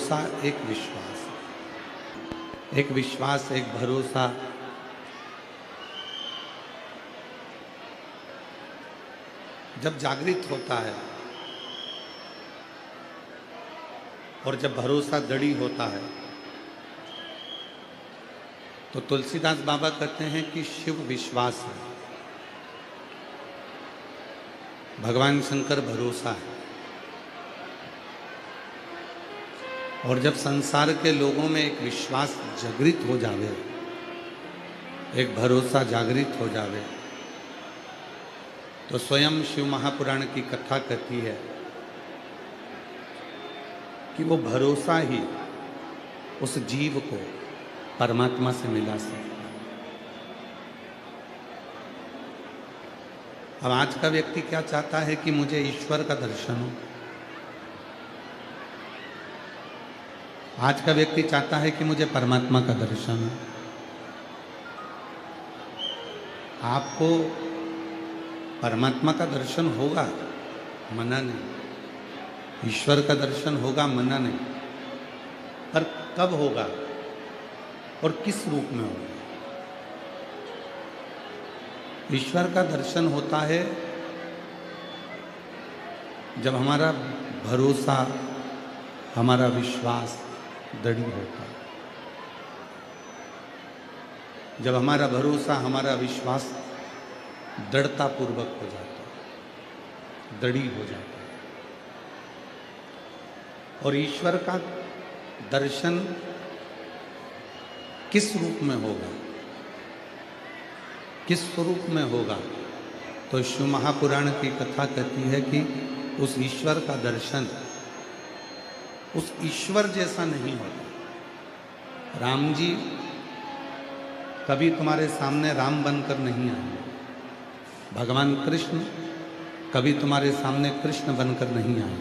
भरोसा, एक विश्वास, एक विश्वास, एक भरोसा। जब जागृत होता है और जब भरोसा दृढ़ होता है तो तुलसीदास बाबा कहते हैं कि शिव विश्वास है, भगवान शंकर भरोसा है। और जब संसार के लोगों में एक विश्वास जागृत हो जावे, एक भरोसा जागृत हो जावे, तो स्वयं शिव महापुराण की कथा कहती है कि वो भरोसा ही उस जीव को परमात्मा से मिला सकता है। अब आज का व्यक्ति क्या चाहता है कि मुझे ईश्वर का दर्शन हो। आज का व्यक्ति चाहता है कि मुझे परमात्मा का दर्शन हो। आपको परमात्मा का दर्शन होगा, मना नहीं। ईश्वर का दर्शन होगा, मना नहीं। पर कब होगा और किस रूप में होगा? ईश्वर का दर्शन होता है जब हमारा भरोसा, हमारा विश्वास दृढ़ होता है। जब हमारा भरोसा, हमारा विश्वास दृढ़ता पूर्वक हो जाता है, दृढ़ हो जाता है। और ईश्वर का दर्शन किस रूप में होगा, किस स्वरूप में होगा? तो शिव महापुराण की कथा कहती है कि उस ईश्वर का दर्शन उस ईश्वर जैसा नहीं होता। राम जी कभी तुम्हारे सामने राम बनकर नहीं आए, भगवान कृष्ण कभी तुम्हारे सामने कृष्ण बनकर नहीं आए,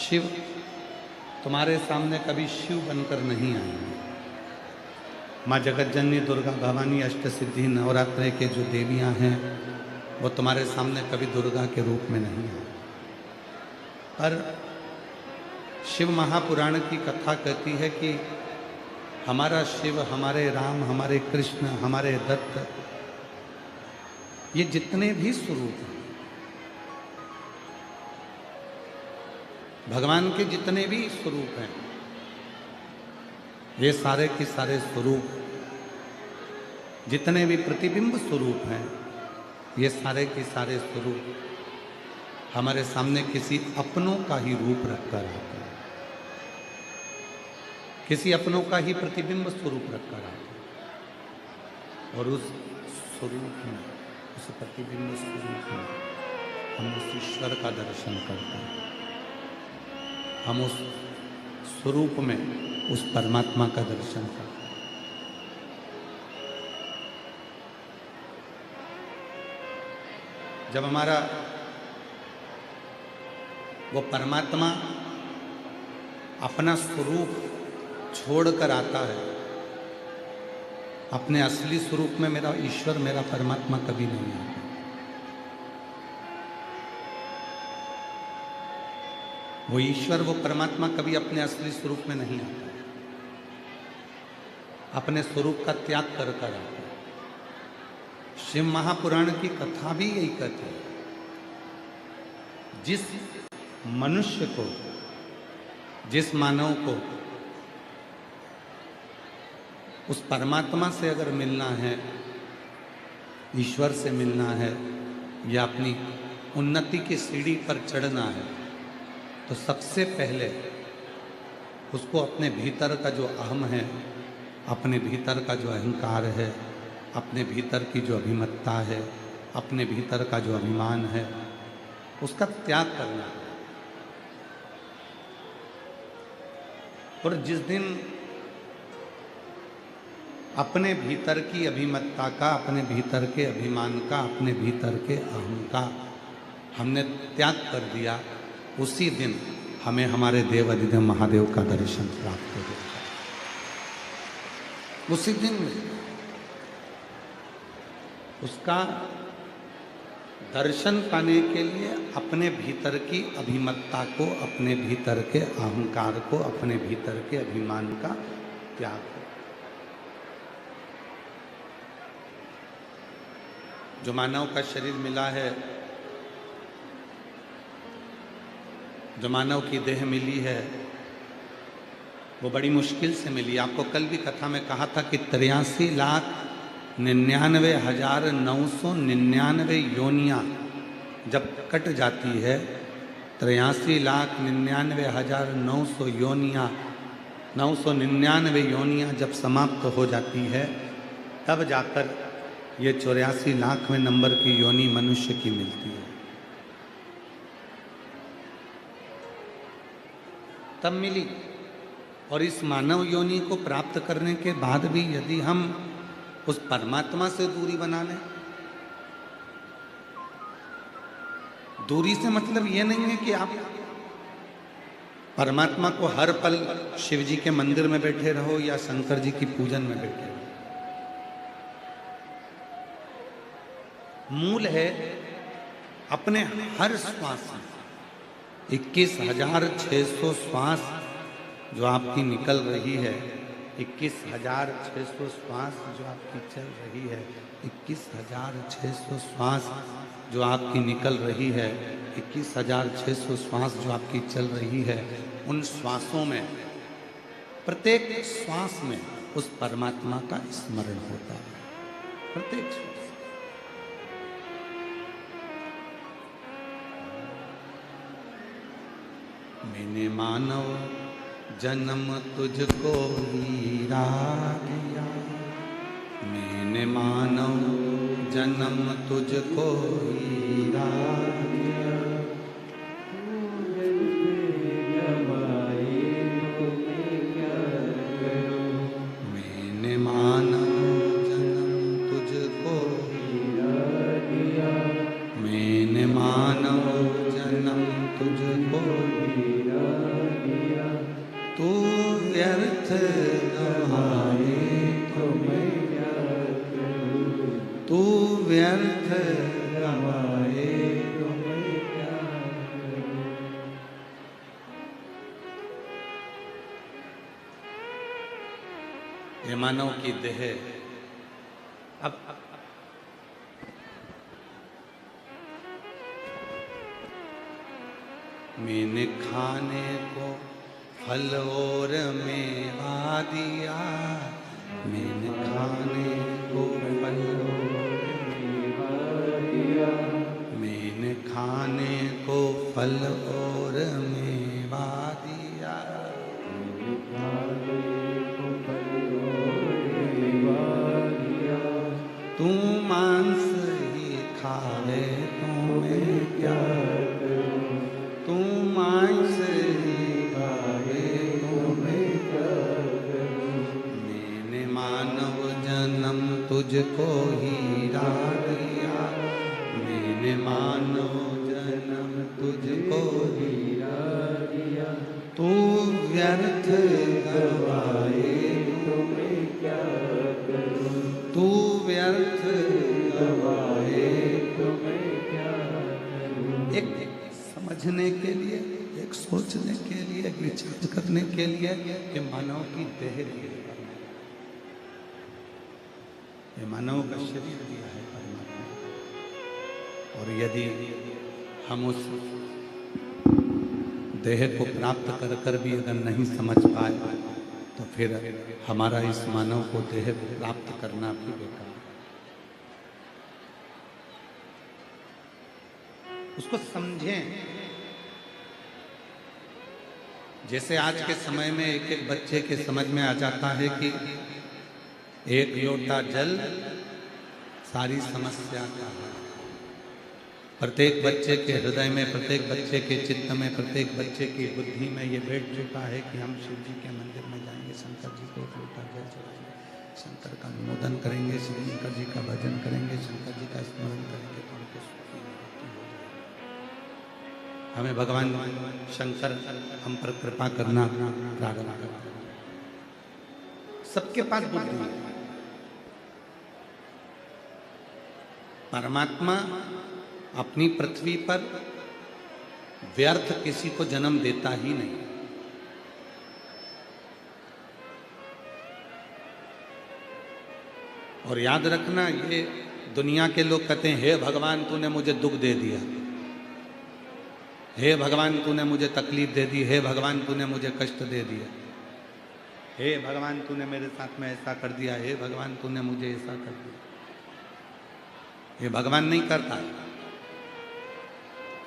शिव तुम्हारे सामने कभी शिव बनकर नहीं आए। माँ जगतजननी दुर्गा भवानी अष्टसिद्धि नवरात्रि के जो देवियाँ हैं वो तुम्हारे सामने कभी दुर्गा के रूप में नहीं आए। पर शिव महापुराण की कथा कहती है कि हमारा शिव, हमारे राम, हमारे कृष्ण, हमारे दत्त, ये जितने भी स्वरूप हैं, भगवान के जितने भी स्वरूप हैं, ये सारे के सारे स्वरूप, जितने भी प्रतिबिंब स्वरूप हैं, ये सारे के सारे स्वरूप हमारे सामने किसी अपनों का ही रूप रखकर आते हैं, किसी अपनों का ही प्रतिबिंब स्वरूप रखकर आते हैं। और उस स्वरूप में, उस प्रतिबिंब स्वरूप में हम उस ईश्वर का दर्शन करते हैं। हम उस स्वरूप में उस परमात्मा का दर्शन करते हैं। जब हमारा वो परमात्मा अपना स्वरूप छोड़कर आता है, अपने असली स्वरूप में मेरा ईश्वर, मेरा परमात्मा कभी नहीं आता। वो ईश्वर, वो परमात्मा कभी अपने असली स्वरूप में नहीं आता, अपने स्वरूप का त्याग कर आता है। शिव महापुराण की कथा भी यही कहती है, जिस मनुष्य को, जिस मानव को उस परमात्मा से अगर मिलना है, ईश्वर से मिलना है, या अपनी उन्नति की सीढ़ी पर चढ़ना है, तो सबसे पहले उसको अपने भीतर का जो अहम है, अपने भीतर का जो अहंकार है, अपने भीतर की जो अभिमत्ता है, अपने भीतर का जो अभिमान है, उसका त्याग करना है। और जिस दिन अपने भीतर की अभिमत्ता का, अपने भीतर के अभिमान का, अपने भीतर के अहम का हमने त्याग कर दिया, उसी दिन हमें हमारे देव अधिदेव महादेव का दर्शन प्राप्त हो गया। उसी दिन उसका दर्शन पाने के लिए अपने भीतर की अभिमत्ता को, अपने भीतर के अहंकार को, अपने भीतर के अभिमान का त्याग हो। जो मानव का शरीर मिला है, जो मानव की देह मिली है, वो बड़ी मुश्किल से मिली। आपको कल भी कथा में कहा था कि 83,99,999 योनियाँ जब कट जाती है, 83,99,900 योनियाँ, 999 योनियाँ जब समाप्त हो जाती है, तब जाकर ये 84,00,000वें नंबर की योनि मनुष्य की मिलती है। तब मिली। और इस मानव योनि को प्राप्त करने के बाद भी यदि हम उस परमात्मा से दूरी बना लें, दूरी से मतलब ये नहीं है कि आप परमात्मा को हर पल शिव जी के मंदिर में बैठे रहो या शंकर जी की पूजन में बैठे रहो। मूल है अपने हर श्वास में 21,600 श्वास जो आपकी निकल रही है, 21,600 श्वास जो आपकी चल रही है, 21,600 श्वास जो आपकी निकल रही है, 21,600 श्वास जो आपकी चल रही है, उन श्वासों में, प्रत्येक श्वास में उस परमात्मा का स्मरण होता है। प्रत्येक श्वास। मैंने मानव जन्म तुझको हीरा दिया, मैंने मानव जन्म तुझको हीरा दिया, मैंने मानव जन्म तुझको हीरा दिया, मैंने मानव जन्म तुझको हीरा दिया, तू व्यर्थ गवाए तो मैं क्या करूं, तू व्यर्थ गवाए तो मैं क्या करूं। ये मानव की देह अब मैंने खाने को फल और मेवा दिया, मैंने खाने को फल और मेवा दिया, मैंने खाने को फल और मेवा दिया, मैंने खाने को फल और मेवा दिया, तू मांस ही खाए तो मैं क्या करूं, तू मांस ही खाए तो मैं क्या करूं। मैंने मानव जन्म तुझको हीरा दिया, मैंने मानव जन्म तुझको हीरा दिया, तू व्यर्थ गवाए तो मैं क्या करूं, तू व्यर्थ गवाए तो मैं क्या करूं। एक समझने के लिए, एक सोचने के लिए, एक विचार करने के लिए कि मानव की देह दी है, ये मानव का शरीर दिया है परमात्मा। और यदि हम उस देह को प्राप्त कर कर भी अगर नहीं समझ पाए, तो फिर हमारा इस मानव को देह प्राप्त करना भी बेकार। उसको समझें। जैसे आज के समय में एक एक बच्चे के समझ में आ जाता है कि एक लोटा जल सारी समस्या का है। प्रत्येक बच्चे के हृदय में, प्रत्येक बच्चे के चित्त में, प्रत्येक बच्चे की बुद्धि में ये बैठ चुका है कि हम शिव जी के मंदिर में जाएंगे, शंकर जी को एक लोटा जल चढ़ाएंगे, शंकर का अनुमोदन करेंगे, शंकर जी का भजन करेंगे, शंकर जी का स्मरण करेंगे तो हमको सुखी मुक्ति हो जाएगी। हमें भगवान शंकर हम पर कृपा करना प्रारंभ करें। सबके पास बुद्धि है। परमात्मा अपनी पृथ्वी पर व्यर्थ किसी को जन्म देता ही नहीं। और याद रखना, ये दुनिया के लोग कहते हैं हे भगवान तूने मुझे दुख दे दिया, हे भगवान तूने मुझे तकलीफ दे दी, हे भगवान तूने मुझे कष्ट दे दिया, हे भगवान तूने मेरे साथ में ऐसा कर दिया, हे भगवान तूने मुझे ऐसा कर दिया। ये भगवान नहीं करता है,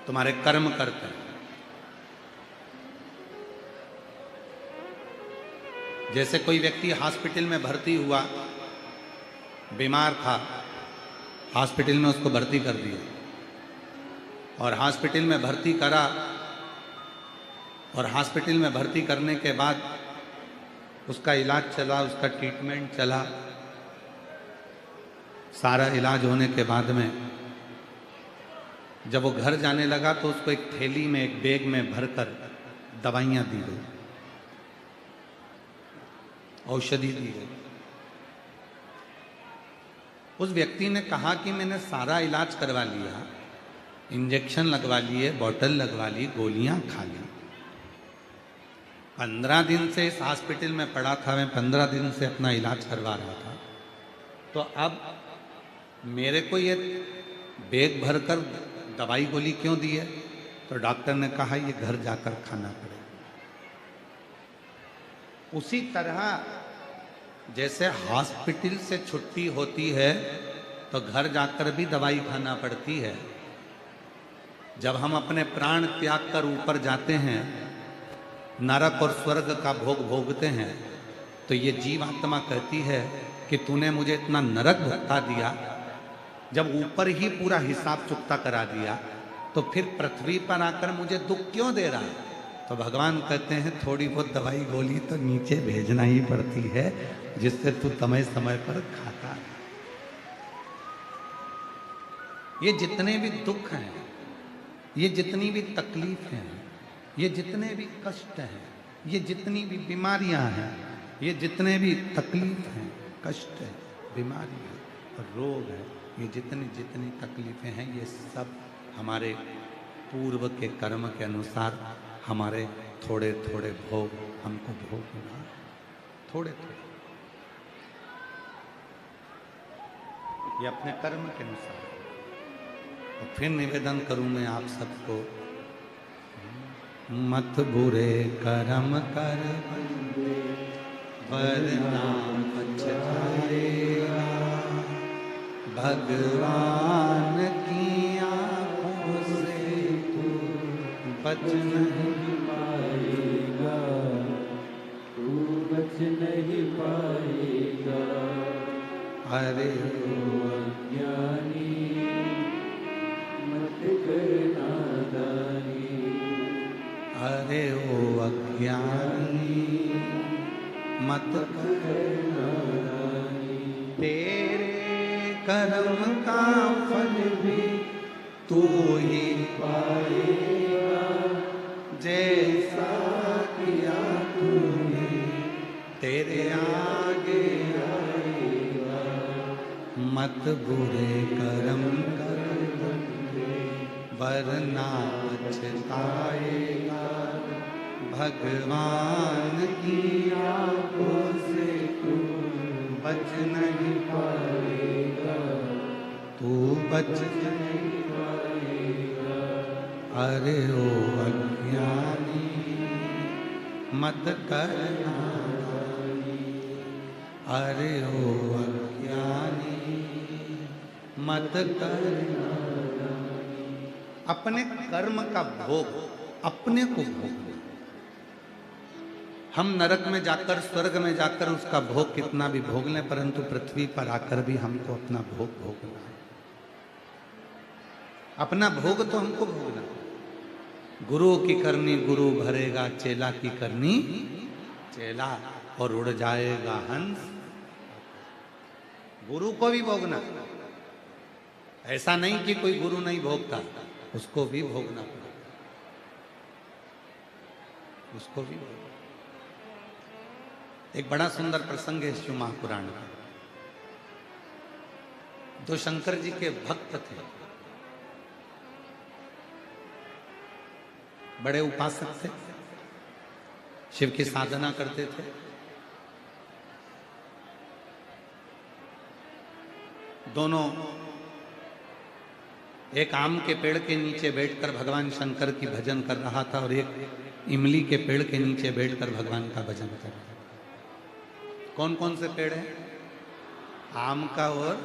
तुम्हारे कर्म करते हैं। जैसे कोई व्यक्ति हॉस्पिटल में भर्ती हुआ, बीमार था, हॉस्पिटल में उसको भर्ती कर दिया और हॉस्पिटल में भर्ती करा, और हॉस्पिटल में भर्ती करने के बाद उसका इलाज चला, उसका ट्रीटमेंट चला। सारा इलाज होने के बाद में जब वो घर जाने लगा तो उसको एक थैली में, एक बैग में भरकर दवाइयाँ दी गई, औषधि दी गई। उस व्यक्ति ने कहा कि मैंने सारा इलाज करवा लिया, इंजेक्शन लगवा लिए, बोतल लगवा ली, गोलियां खा ली, 15 दिन से इस हॉस्पिटल में पड़ा था, मैं 15 दिन से अपना इलाज करवा रहा था, तो अब मेरे को ये बैग भरकर दवाई गोली क्यों दी है? तो डॉक्टर ने कहा ये घर जाकर खाना पड़ेगा। उसी तरह जैसे हॉस्पिटल से छुट्टी होती है तो घर जाकर भी दवाई खाना पड़ती है। जब हम अपने प्राण त्याग कर ऊपर जाते हैं, नरक और स्वर्ग का भोग भोगते हैं, तो ये जीवात्मा कहती है कि तूने मुझे इतना नरक भुगता दिया, जब ऊपर ही पूरा हिसाब चुकता करा दिया, तो फिर पृथ्वी पर आकर मुझे दुख क्यों दे रहा है? तो भगवान कहते हैं थोड़ी बहुत दवाई गोली तो नीचे भेजना ही पड़ती है, जिससे तू समय समय पर खाता है। ये जितने भी दुख हैं, ये जितनी भी तकलीफ हैं, ये जितने भी कष्ट हैं, ये जितनी भी बीमारियां हैं, ये जितने भी तकलीफ हैं, कष्ट है, बीमारी है, रोग है, ये जितनी जितनी तकलीफें हैं, ये सब हमारे पूर्व के कर्म के अनुसार हमारे थोड़े थोड़े भोग हमको भोगना, थोड़े थोड़े, ये अपने कर्म के अनुसार। और फिर निवेदन करूं मैं आप सबको, मत बुरे कर्म कर बंदे, वरना पछताएगा, भगवान की आंखों से तू बच नहीं पाएगा, तू बच नहीं पाएगा। अरे ओ अज्ञानी मत कर नादानी, अरे ओ अज्ञानी मत कर नादानी। तेरे कर्म का फल भी तू ही पाएगा, जैसा किया तूने तेरे आगे आएगा। मत बुरे कर्म कर बंदे, वरना पछताएगा, भगवान की आंखों से तू बच नहीं पाएगा, तू बच नहीं पाएगा। अरे ओ अज्ञानी मत कर नादानी, अरे ओ अज्ञानी मत कर नादानी। अपने कर्म का भोग अपने को भोगना। हम नरक में जाकर, स्वर्ग में जाकर उसका भोग कितना भी भोग लें, परंतु पृथ्वी पर आकर भी हमको अपना भोग भोगना है। अपना भोग तो हमको भोगना। गुरु की करनी गुरु भरेगा, चेला की करनी चेला, और उड़ जाएगा हंस। गुरु को भी भोगना, ऐसा नहीं कि कोई गुरु नहीं भोगता, उसको भी भोगना पड़ेगा, उसको भी भोगना। एक बड़ा सुंदर प्रसंग है शिव महापुराण का। दो शंकर जी के भक्त थे, बड़े उपासक थे, शिव की साधना करते थे। दोनों एक आम के पेड़ के नीचे बैठकर भगवान शंकर की भजन कर रहा था और एक इमली के पेड़ के नीचे बैठकर भगवान का भजन कर रहा था। कौन कौन से पेड़ हैं? आम का और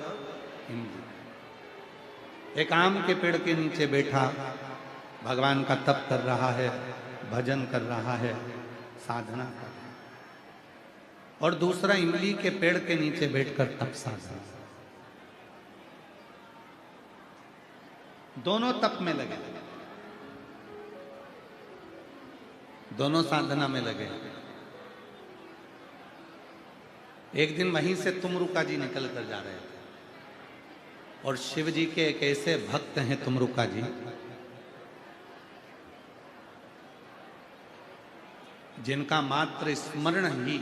इमली। एक आम के पेड़ के नीचे बैठा भगवान का तप कर रहा है, भजन कर रहा है, साधना कर रहा है, और दूसरा इमली के पेड़ के नीचे बैठकर तप साधना। दोनों तप में लगे, दोनों साधना में लगे। एक दिन वहीं से तुमरुका जी निकल कर जा रहे थे और शिव जी के एक ऐसे भक्त हैं तुमरुका जी, जिनका मात्र स्मरण ही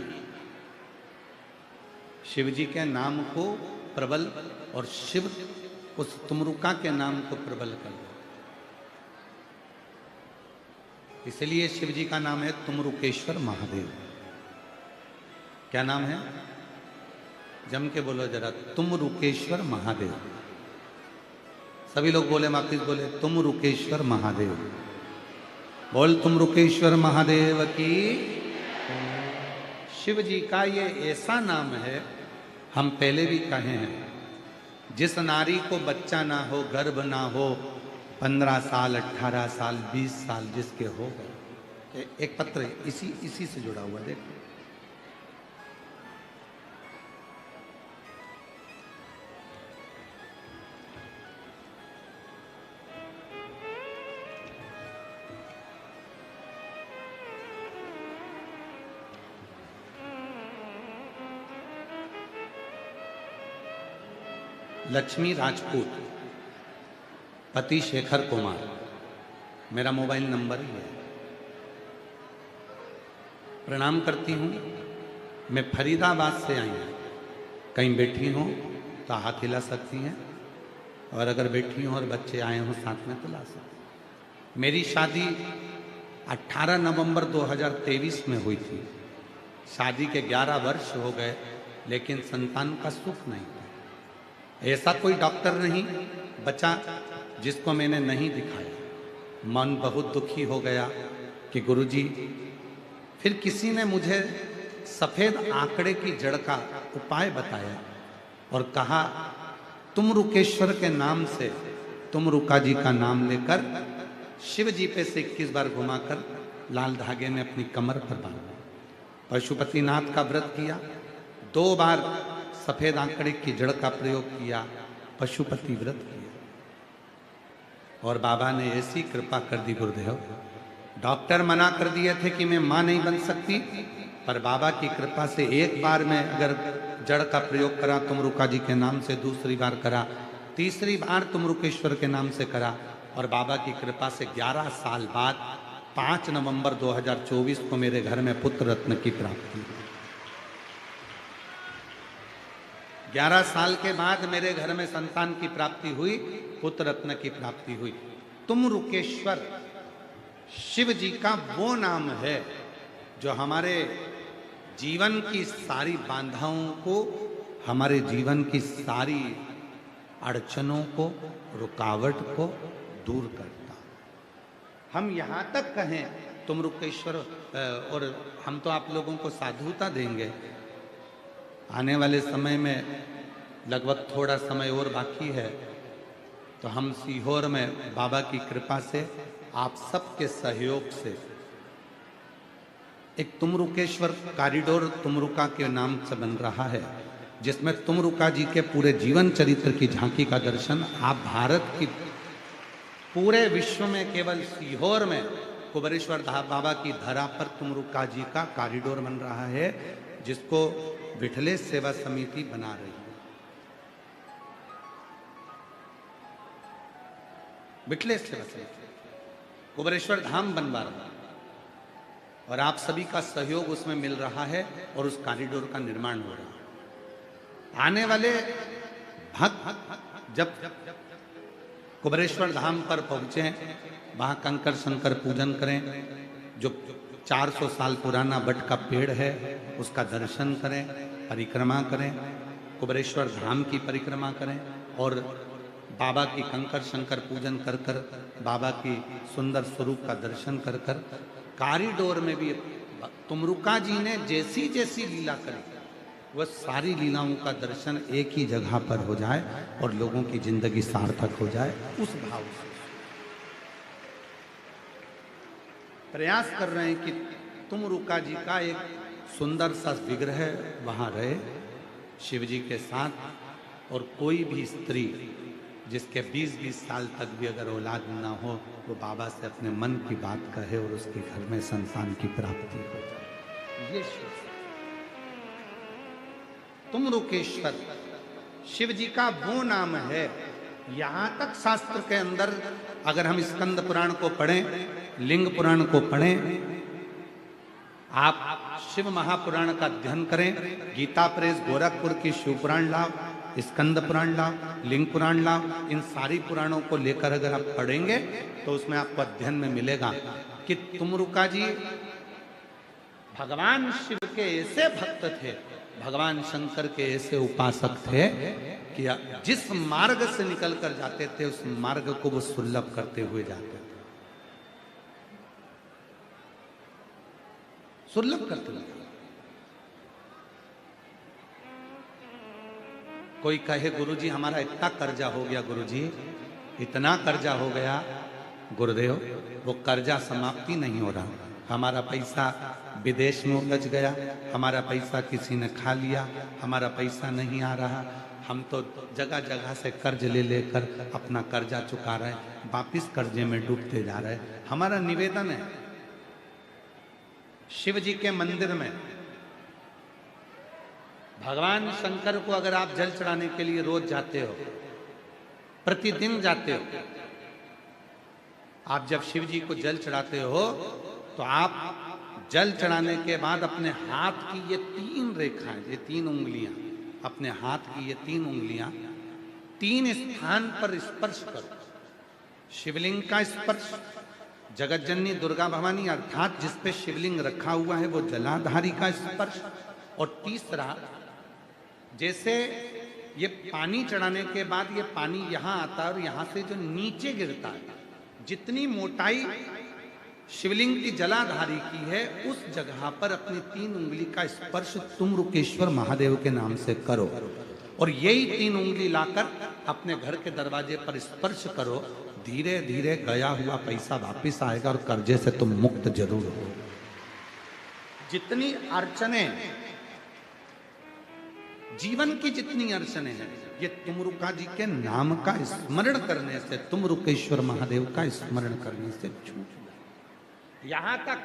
शिव जी के नाम को प्रबल और शिव उस तुमरुका के नाम को प्रबल कर दो। इसलिए शिव जी का नाम है तुमरुकेश्वर महादेव। क्या नाम है? जम के बोलो जरा, तुमरुकेश्वर महादेव। सभी लोग बोले, वापिस बोले, तुमरुकेश्वर महादेव। बोल तुमरुकेश्वर महादेव की। शिव जी का ये ऐसा नाम है, हम पहले भी कहे हैं, जिस नारी को बच्चा ना हो, गर्भ ना हो, 15 साल 18 साल 20 साल जिसके हो गए। एक पत्र इसी से जुड़ा हुआ, देखो। लक्ष्मी राजपूत, पति शेखर कुमार, मेरा मोबाइल नंबर ही है। प्रणाम करती हूँ। मैं फरीदाबाद से आई हूँ। कहीं बैठी हूँ तो हाथ हिला सकती हैं, और अगर बैठी हूँ और बच्चे आए हों साथ में तो ला सकती। मेरी शादी 18 नवंबर 2023 में हुई थी। शादी के 11 वर्ष हो गए, लेकिन संतान का सुख नहीं। ऐसा कोई डॉक्टर नहीं बचा जिसको मैंने नहीं दिखाया। मन बहुत दुखी हो गया कि गुरुजी, फिर किसी ने मुझे सफेद आंकड़े की जड़ का उपाय बताया और कहा, तुमरुकेश्वर के नाम से तुमरुका जी का नाम लेकर शिव जी पे से 21 बार घुमाकर लाल धागे में अपनी कमर पर बांधा। पशुपतिनाथ का व्रत किया, 2 बार सफेद आंकड़े की जड़ का प्रयोग किया, पशुपति व्रत किया, और बाबा ने ऐसी कृपा कर दी गुरुदेव। डॉक्टर मना कर दिए थे कि मैं मां नहीं बन सकती, पर बाबा की कृपा से एक बार में अगर जड़ का प्रयोग करा तुमरुका जी के नाम से, दूसरी बार करा, तीसरी बार तुमरुकेश्वर के नाम से करा, और बाबा की कृपा से 11 साल बाद 5 नवंबर 2024 को मेरे घर में पुत्र रत्न की प्राप्ति हुई। 11 साल के बाद मेरे घर में संतान की प्राप्ति हुई, पुत्र रत्न की प्राप्ति हुई। तुमरुकेश्वर शिव जी का वो नाम है जो हमारे जीवन की सारी बाधाओं को, हमारे जीवन की सारी अड़चनों को, रुकावट को दूर करता। हम यहाँ तक कहें तुमरुकेश्वर, और हम तो आप लोगों को साधुता देंगे। आने वाले समय में लगभग थोड़ा समय और बाकी है, तो हम सीहोर में बाबा की कृपा से, आप सबके सहयोग से एक तुमरुकेश्वर कॉरिडोर तुमरुका के नाम से बन रहा है, जिसमें तुमरुका जी के पूरे जीवन चरित्र की झांकी का दर्शन आप भारत की, पूरे विश्व में केवल सीहोर में कुबेरेश्वर बाबा की धरा पर तुमरुका जी का कॉरिडोर बन रहा है, जिसको विठलेश सेवा समिति बना रही है। विठलेश सेवा समिति कुबेरेश्वर धाम बनवा रहा है, और आप सभी का सहयोग उसमें मिल रहा है, और उस कॉरिडोर का निर्माण हो रहा है। आने वाले भक्त जब कुबरेश्वर धाम पर पहुंचे, वहां कंकर शंकर पूजन करें। जो 400 साल पुराना बट का पेड़ है उसका दर्शन करें, परिक्रमा करें, कुबरेश्वर धाम की परिक्रमा करें और बाबा की कंकर शंकर पूजन कर कर बाबा की सुंदर स्वरूप का दर्शन कर कर कॉरिडोर में भी तुमरुका जी ने जैसी जैसी लीला करी वह सारी लीलाओं का दर्शन एक ही जगह पर हो जाए और लोगों की जिंदगी सार्थक हो जाए, उस भाव से प्रयास कर रहे हैं कि तुमरुका जी का एक सुंदर सा विग्रह वहां रहे शिव जी के साथ। और कोई भी स्त्री जिसके 20-20 साल तक भी अगर औलाद ना हो वो बाबा से अपने मन की बात कहे और उसके घर में संतान की प्राप्ति हो जाए। ये शिव तुमरुकेश्वर शिव जी का वो नाम है। यहां तक शास्त्र के अंदर अगर हम स्कंद पुराण को पढ़ें, लिंग पुराण को पढ़ें, आप शिव महापुराण का अध्ययन करें, गीता प्रेस गोरखपुर की शिव पुराण लाओ, स्कंद पुराण लाओ, लिंग पुराण लाओ, इन सारी पुराणों को लेकर अगर आप पढ़ेंगे तो उसमें आपको अध्ययन में मिलेगा कि तुमरुका जी भगवान शिव के ऐसे भक्त थे, भगवान शंकर के ऐसे उपासक थे कि जिस मार्ग से निकल कर जाते थे उस मार्ग को वो सुलभ करते हुए जाते थे, सुलभ करते हुए। कोई कहे गुरुजी हमारा इतना कर्जा हो गया, गुरुजी इतना कर्जा हो गया, गुरुदेव वो कर्जा समाप्ति नहीं हो रहा, हमारा पैसा विदेश में उलझ गया, हमारा पैसा किसी ने खा लिया, हमारा पैसा नहीं आ रहा, हम तो जगह जगह से कर्ज ले लेकर अपना कर्जा चुका रहे हैं, वापिस कर्जे में डूबते जा रहे हैं। हमारा निवेदन है शिव जी के मंदिर में भगवान शंकर को अगर आप जल चढ़ाने के लिए रोज जाते हो, प्रतिदिन जाते हो, आप जब शिव जी को जल चढ़ाते हो तो आप जल चढ़ाने के बाद अपने हाथ की ये 3 रेखाएं, ये 3 उंगलियां, अपने हाथ की ये 3 उंगलियां 3 स्थान पर स्पर्श करो। शिवलिंग का स्पर्श, जगत जननी दुर्गा भवानी अर्थात जिस पे शिवलिंग रखा हुआ है वो जलाधारी का स्पर्श, और तीसरा जैसे ये पानी चढ़ाने के बाद ये पानी यहां आता है और यहां से जो नीचे गिरता है, जितनी मोटाई शिवलिंग की जलाधारी की है उस जगह पर अपनी 3 उंगली का स्पर्श तुमरुकेश्वर महादेव के नाम से करो, और यही 3 उंगली लाकर अपने घर के दरवाजे पर स्पर्श करो। धीरे धीरे गया हुआ पैसा वापिस आएगा और कर्जे से तुम मुक्त जरूर हो। जितनी अड़चने, जीवन की जितनी अड़चने हैं, ये तुमरुका जी के नाम का स्मरण करने से, तुमरुकेश्वर महादेव का स्मरण करने से छूट जाए। यहां तक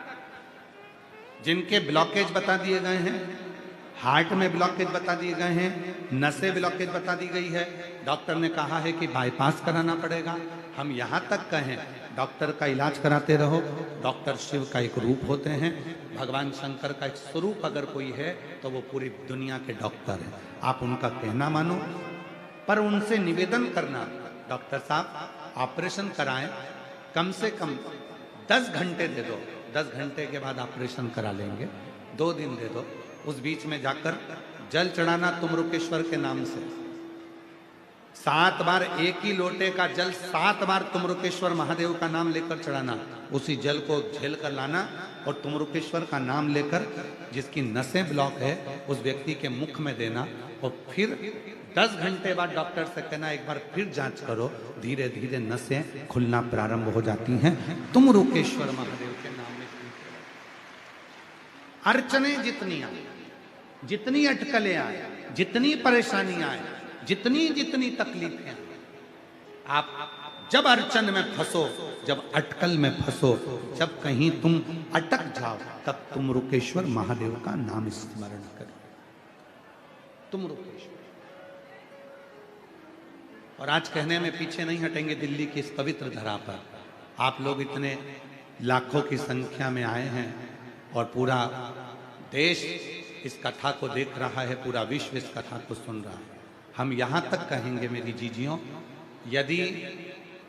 जिनके ब्लॉकेज बता दिए गए हैं, हार्ट में ब्लॉकेज बता दिए गए हैं, नसें ब्लॉकेज बता दी गई है, डॉक्टर ने कहा है कि बाईपास कराना पड़ेगा। हम यहां तक कहें डॉक्टर का इलाज कराते रहो। डॉक्टर शिव का एक रूप होते हैं, भगवान शंकर का एक स्वरूप अगर कोई है तो वो पूरी दुनिया के डॉक्टर हैं। आप उनका कहना मानो, पर उनसे निवेदन करना, डॉक्टर साहब ऑपरेशन कराएं, कम से कम 10 घंटे दे दो, 10 घंटे के बाद ऑपरेशन करा लेंगे, 2 दिन दे दो, उस बीच में जाकर जल चढ़ाना तुमरुकेश्वर के नाम से, 7 बार एक ही लोटे का जल 7 बार तुमरुकेश्वर महादेव का नाम लेकर चढ़ाना, उसी जल को झेल कर लाना और तुमरुकेश्वर का नाम लेकर जिसकी नसें ब्लॉक है उस व्यक्ति के मुख में देना, और फिर 10 घंटे बाद डॉक्टर से कहना एक बार फिर जांच करो, धीरे धीरे नसें खुलना प्रारंभ हो जाती हैं तुमरुकेश्वर महादेव के नाम में। अड़चने जितनी आए, जितनी अटकलें आए, जितनी परेशानियां आए, जितनी जितनी तकलीफें, आप जब अड़चन में फंसो, जब अटकल में फंसो, जब कहीं तुम अटक जाओ, तब तुमरुकेश्वर महादेव का नाम स्मरण करो, तुमरुकेश्वर। और आज कहने में पीछे नहीं हटेंगे, दिल्ली की इस पवित्र धरा पर आप लोग इतने लाखों की संख्या में आए हैं और पूरा देश इस कथा को देख रहा है, पूरा विश्व इस कथा को सुन रहा है। हम यहां तक कहेंगे मेरी जीजियों, यदि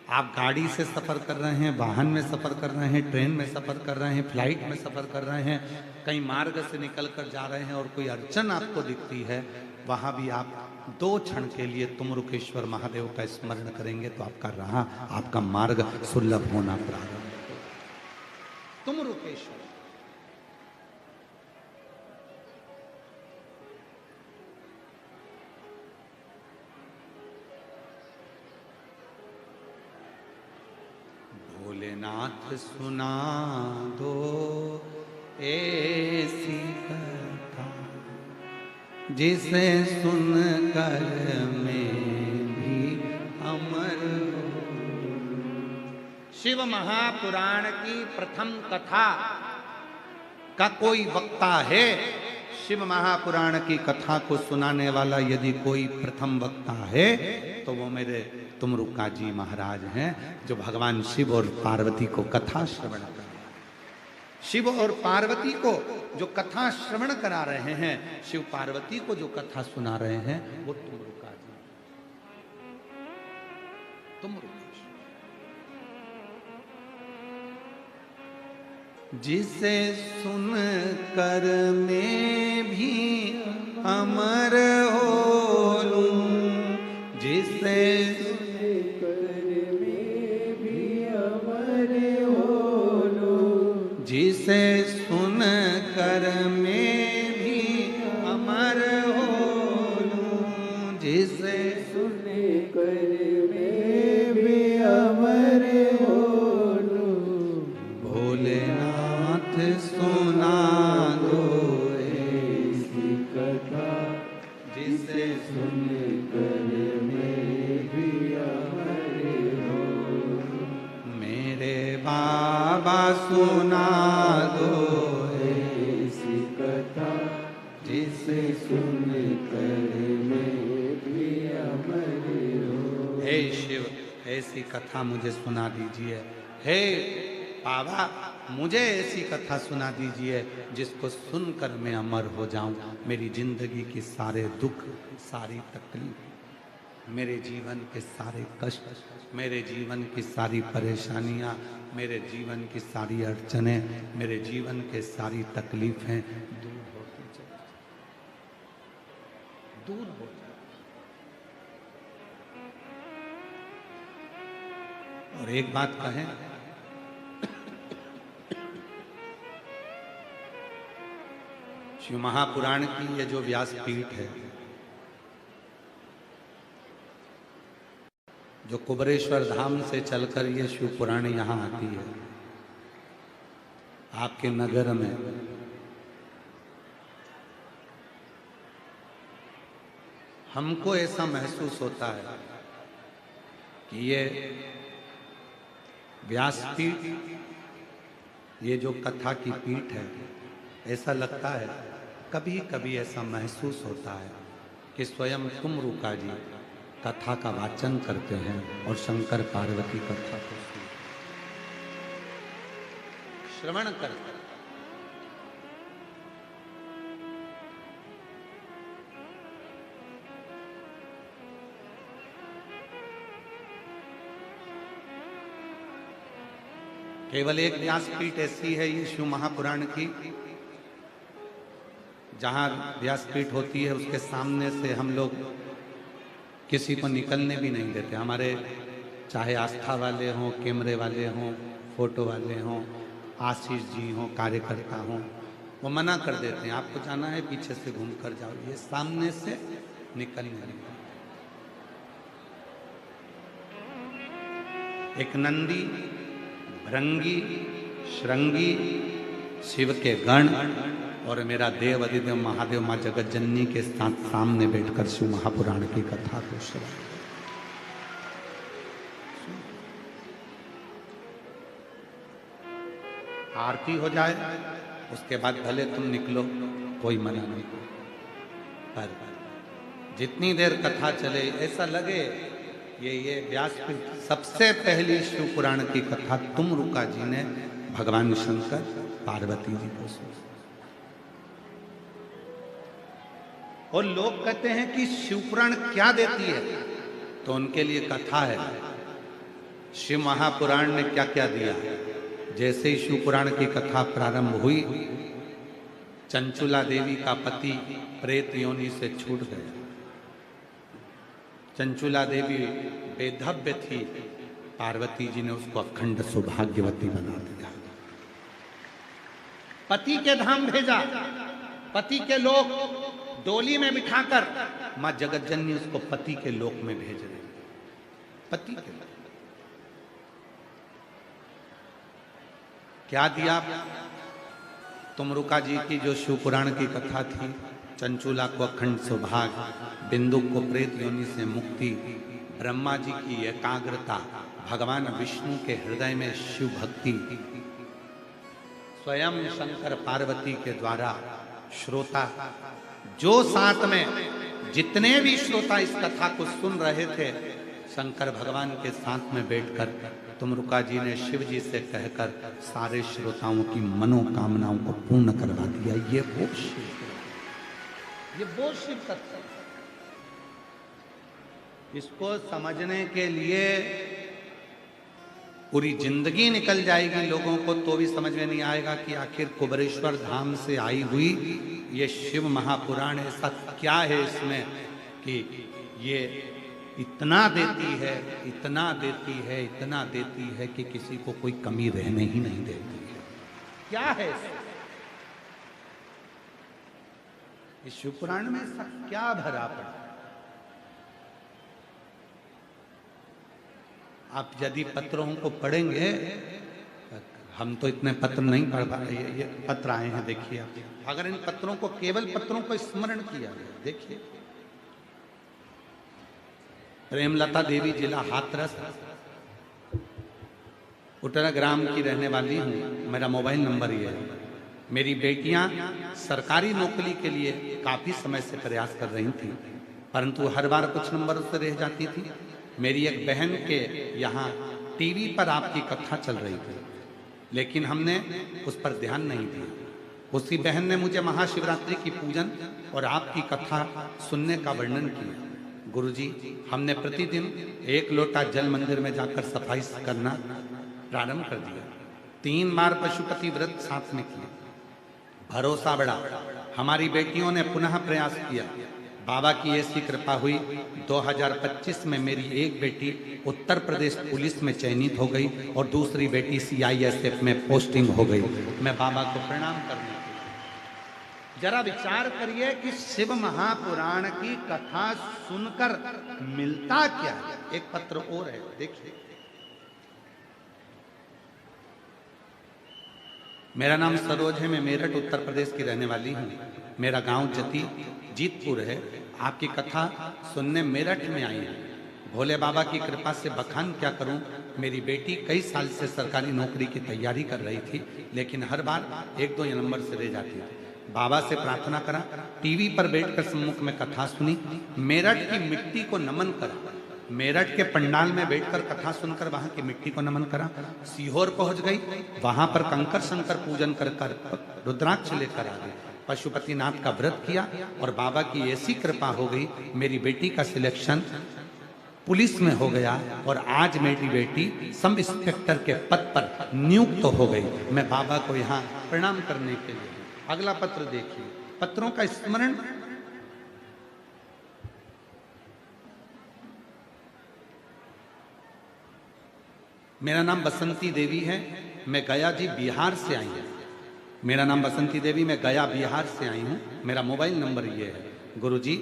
आप गाड़ी से सफ़र कर रहे हैं, वाहन में सफ़र कर रहे हैं, ट्रेन में सफ़र कर रहे हैं, फ्लाइट में सफ़र कर रहे हैं, कहीं मार्ग से निकल कर जा रहे हैं और कोई अड़चन आपको दिखती है, वहाँ भी आप 2 क्षण के लिए तुमरुकेश्वर महादेव का स्मरण करेंगे तो आपका राह, आपका मार्ग सुलभ होना प्रारंभ होगा। तुमरुकेश्वर। भोलेनाथ सुना दो ऐसी कथा, जिसे सुनकर मैं भी अमर हूं। शिव महापुराण की प्रथम कथा का कोई वक्ता है? शिव महापुराण की कथा को सुनाने वाला यदि कोई प्रथम वक्ता है तो वो मेरे तुमरुका जी महाराज हैं, जो भगवान शिव और पार्वती को कथा श्रवण कर रहे हैं। शिव और पार्वती को जो कथा श्रवण करा रहे हैं, शिव पार्वती को जो कथा सुना रहे हैं, वो तुमरुका जी, तुमरुकेश्वर। जिसे सुन कर मैं भी अमर हो लूं, जिसे जिसे सुन कर मैं भी अमर हो लूं, जिसे सुन कर मैं भी अमर हो लूं। भोलेनाथ सुना दो ऐसी कथा, जिसे सुन कर मैं भी अमर हो लूं। मेरे बाबा सुना दो ऐसी कथा, जिसे सुन कर मैं भी अमर हो। हे शिव, ऐसी कथा मुझे सुना दीजिए। हे बाबा, मुझे ऐसी कथा सुना दीजिए जिसको सुनकर मैं अमर हो जाऊं। मेरी जिंदगी के सारे दुख, सारी तकलीफ, मेरे जीवन के सारे कष्ट, मेरे जीवन की सारी परेशानियां, मेरे जीवन की सारी अड़चनें, मेरे जीवन के सारी तकलीफें दूर होती चली, दूर हो जाए। और एक बात कहें, शिव महापुराण की ये जो व्यासपीठ है, जो कुबरेश्वर धाम से चलकर ये शिव पुराण यहाँ आती है, आपके नगर में, हमको ऐसा महसूस होता है कि ये व्यासपीठ, ये जो कथा की पीठ है, ऐसा लगता है, कभी कभी ऐसा महसूस होता है कि स्वयं तुमरुका जी कथा का वाचन करते हैं और शंकर पार्वती कथा को श्रवण करते हैं। केवल एक व्यासपीठ ऐसी है ये शिव महापुराण की, जहाँ व्यासपीठ होती है उसके सामने से हम लोग किसी को निकलने भी नहीं देते। हमारे चाहे आस्था वाले हों, कैमरे वाले हों, फोटो वाले हों, आशीष जी हों, कार्यकर्ता हों, वो मना कर देते हैं, आपको जाना है पीछे से घूम कर जाओ, ये सामने से निकलने नहीं देते। एक नंदी, भृंगी, श्रृंगी, शिव के गण और मेरा देव अधिदेव महादेव माँ जगत जननी के साथ सामने बैठकर शिव महापुराण की कथा को श्रवण। आरती हो जाए उसके बाद भले तुम निकलो, कोई मना नहीं, पर जितनी देर कथा चले ऐसा लगे ये व्यासपीठ सबसे पहली शिव पुराण की कथा तुमरुका जी ने भगवान शंकर पार्वती जी को सुनाई। और लोग कहते हैं कि शिव पुराण क्या देती है, तो उनके लिए कथा है। शिव महापुराण ने क्या क्या दिया। जैसे ही शिव पुराण की कथा प्रारंभ हुई, चंचुला देवी का पति प्रेत योनि से छूट गया। चंचुला देवी बेधव्य थी, पार्वती जी ने उसको अखंड सौभाग्यवती बना दिया। पति के धाम भेजा, पति के लोक डोली में बिठाकर मां जगतजननी उसको पति के लोक में भेज रही। पति के लोक क्या दिया। तुमरुका जी की जो शिव पुराण की कथा थी, चंचुला को अखंड सौभाग्य, बिंदु को प्रेत योनि से मुक्ति, ब्रह्मा जी की एकाग्रता, भगवान विष्णु के हृदय में शिव भक्ति, स्वयं शंकर पार्वती के द्वारा श्रोता, जो साथ में जितने भी श्रोता इस कथा को सुन रहे थे, शंकर भगवान के साथ में बैठकर तुमरुका जी ने शिव जी से कहकर सारे श्रोताओं की मनोकामनाओं को पूर्ण करवा दिया। ये वो शिव तत्व। इसको समझने के लिए पूरी जिंदगी निकल जाएगी लोगों को, तो भी समझ में नहीं आएगा कि आखिर कुबरेश्वर धाम से आई हुई ये शिव महापुराण ऐसा क्या है इसमें कि ये इतना देती है, इतना देती है, इतना देती है कि किसी को कोई कमी रहने ही नहीं देती है। क्या है इस शिव पुराण में ऐसा क्या भरा पड़ा। आप यदि पत्रों को पढ़ेंगे, हम तो इतने पत्र नहीं पढ़ पा रहे, ये पत्र आए हैं देखिए आप। अगर इन पत्रों को, केवल पत्रों को स्मरण किया गया, देखिए प्रेमलता देवी, जिला हाथरस, उटरा ग्राम की रहने वाली हूँ। मेरा मोबाइल नंबर ये है। मेरी बेटियां सरकारी नौकरी के लिए काफी समय से प्रयास कर रही थी, परंतु हर बार कुछ नंबर उससे रह जाती थी। मेरी एक बहन के यहाँ टीवी पर आपकी कथा चल रही थी, लेकिन हमने उस पर ध्यान नहीं दिया। उसी बहन ने मुझे महाशिवरात्रि की पूजन और आपकी कथा सुनने का वर्णन किया। गुरुजी, हमने प्रतिदिन 1 लोटा जल मंदिर में जाकर सफाई करना प्रारंभ कर दिया। 3 बार पशुपति व्रत साथ में किए। भरोसा बढ़ा। हमारी बेटियों ने पुनः प्रयास किया। बाबा की ऐसी कृपा हुई, 2025 में मेरी एक बेटी उत्तर प्रदेश पुलिस में चयनित हो गई और दूसरी बेटी CISF में पोस्टिंग हो गई। मैं बाबा को प्रणाम करने, जरा विचार करिए कि शिव महापुराण की कथा सुनकर मिलता क्या है। एक पत्र और है, देखिए। मेरा नाम सरोज है, मैं मेरठ उत्तर प्रदेश की रहने वाली हूँ। मेरा गांव जती जीतपुर है। आपकी कथा सुनने मेरठ में आई है। भोले बाबा की कृपा से बखान क्या करूं, मेरी बेटी कई साल से सरकारी नौकरी की तैयारी कर रही थी, लेकिन हर बार 1-2 नंबर से रह जाती थी। बाबा से प्रार्थना करा, टीवी पर बैठकर सम्मुख में कथा सुनी, मेरठ की मिट्टी को नमन करा। मेरठ के पंडाल में बैठकर कथा सुनकर वहां की मिट्टी को नमन करा। सीहोर पहुंच गई, वहां पर कंकर शंकर पूजन कर रुद्राक्ष लेकर आ गई। पशुपतिनाथ का व्रत किया और बाबा की ऐसी कृपा हो गई, मेरी बेटी का सिलेक्शन पुलिस में हो गया और आज मेरी बेटी सब इंस्पेक्टर के पद पर नियुक्त हो गई। मैं बाबा को यहाँ प्रणाम करने के लिए। अगला पत्र देखिए, पत्रों का स्मरण। मेरा नाम बसंती देवी है, मैं गया जी बिहार से आई हूँ। मेरा नाम बसंती देवी, मैं गया बिहार से आई हूँ। मेरा मोबाइल नंबर ये है। गुरुजी,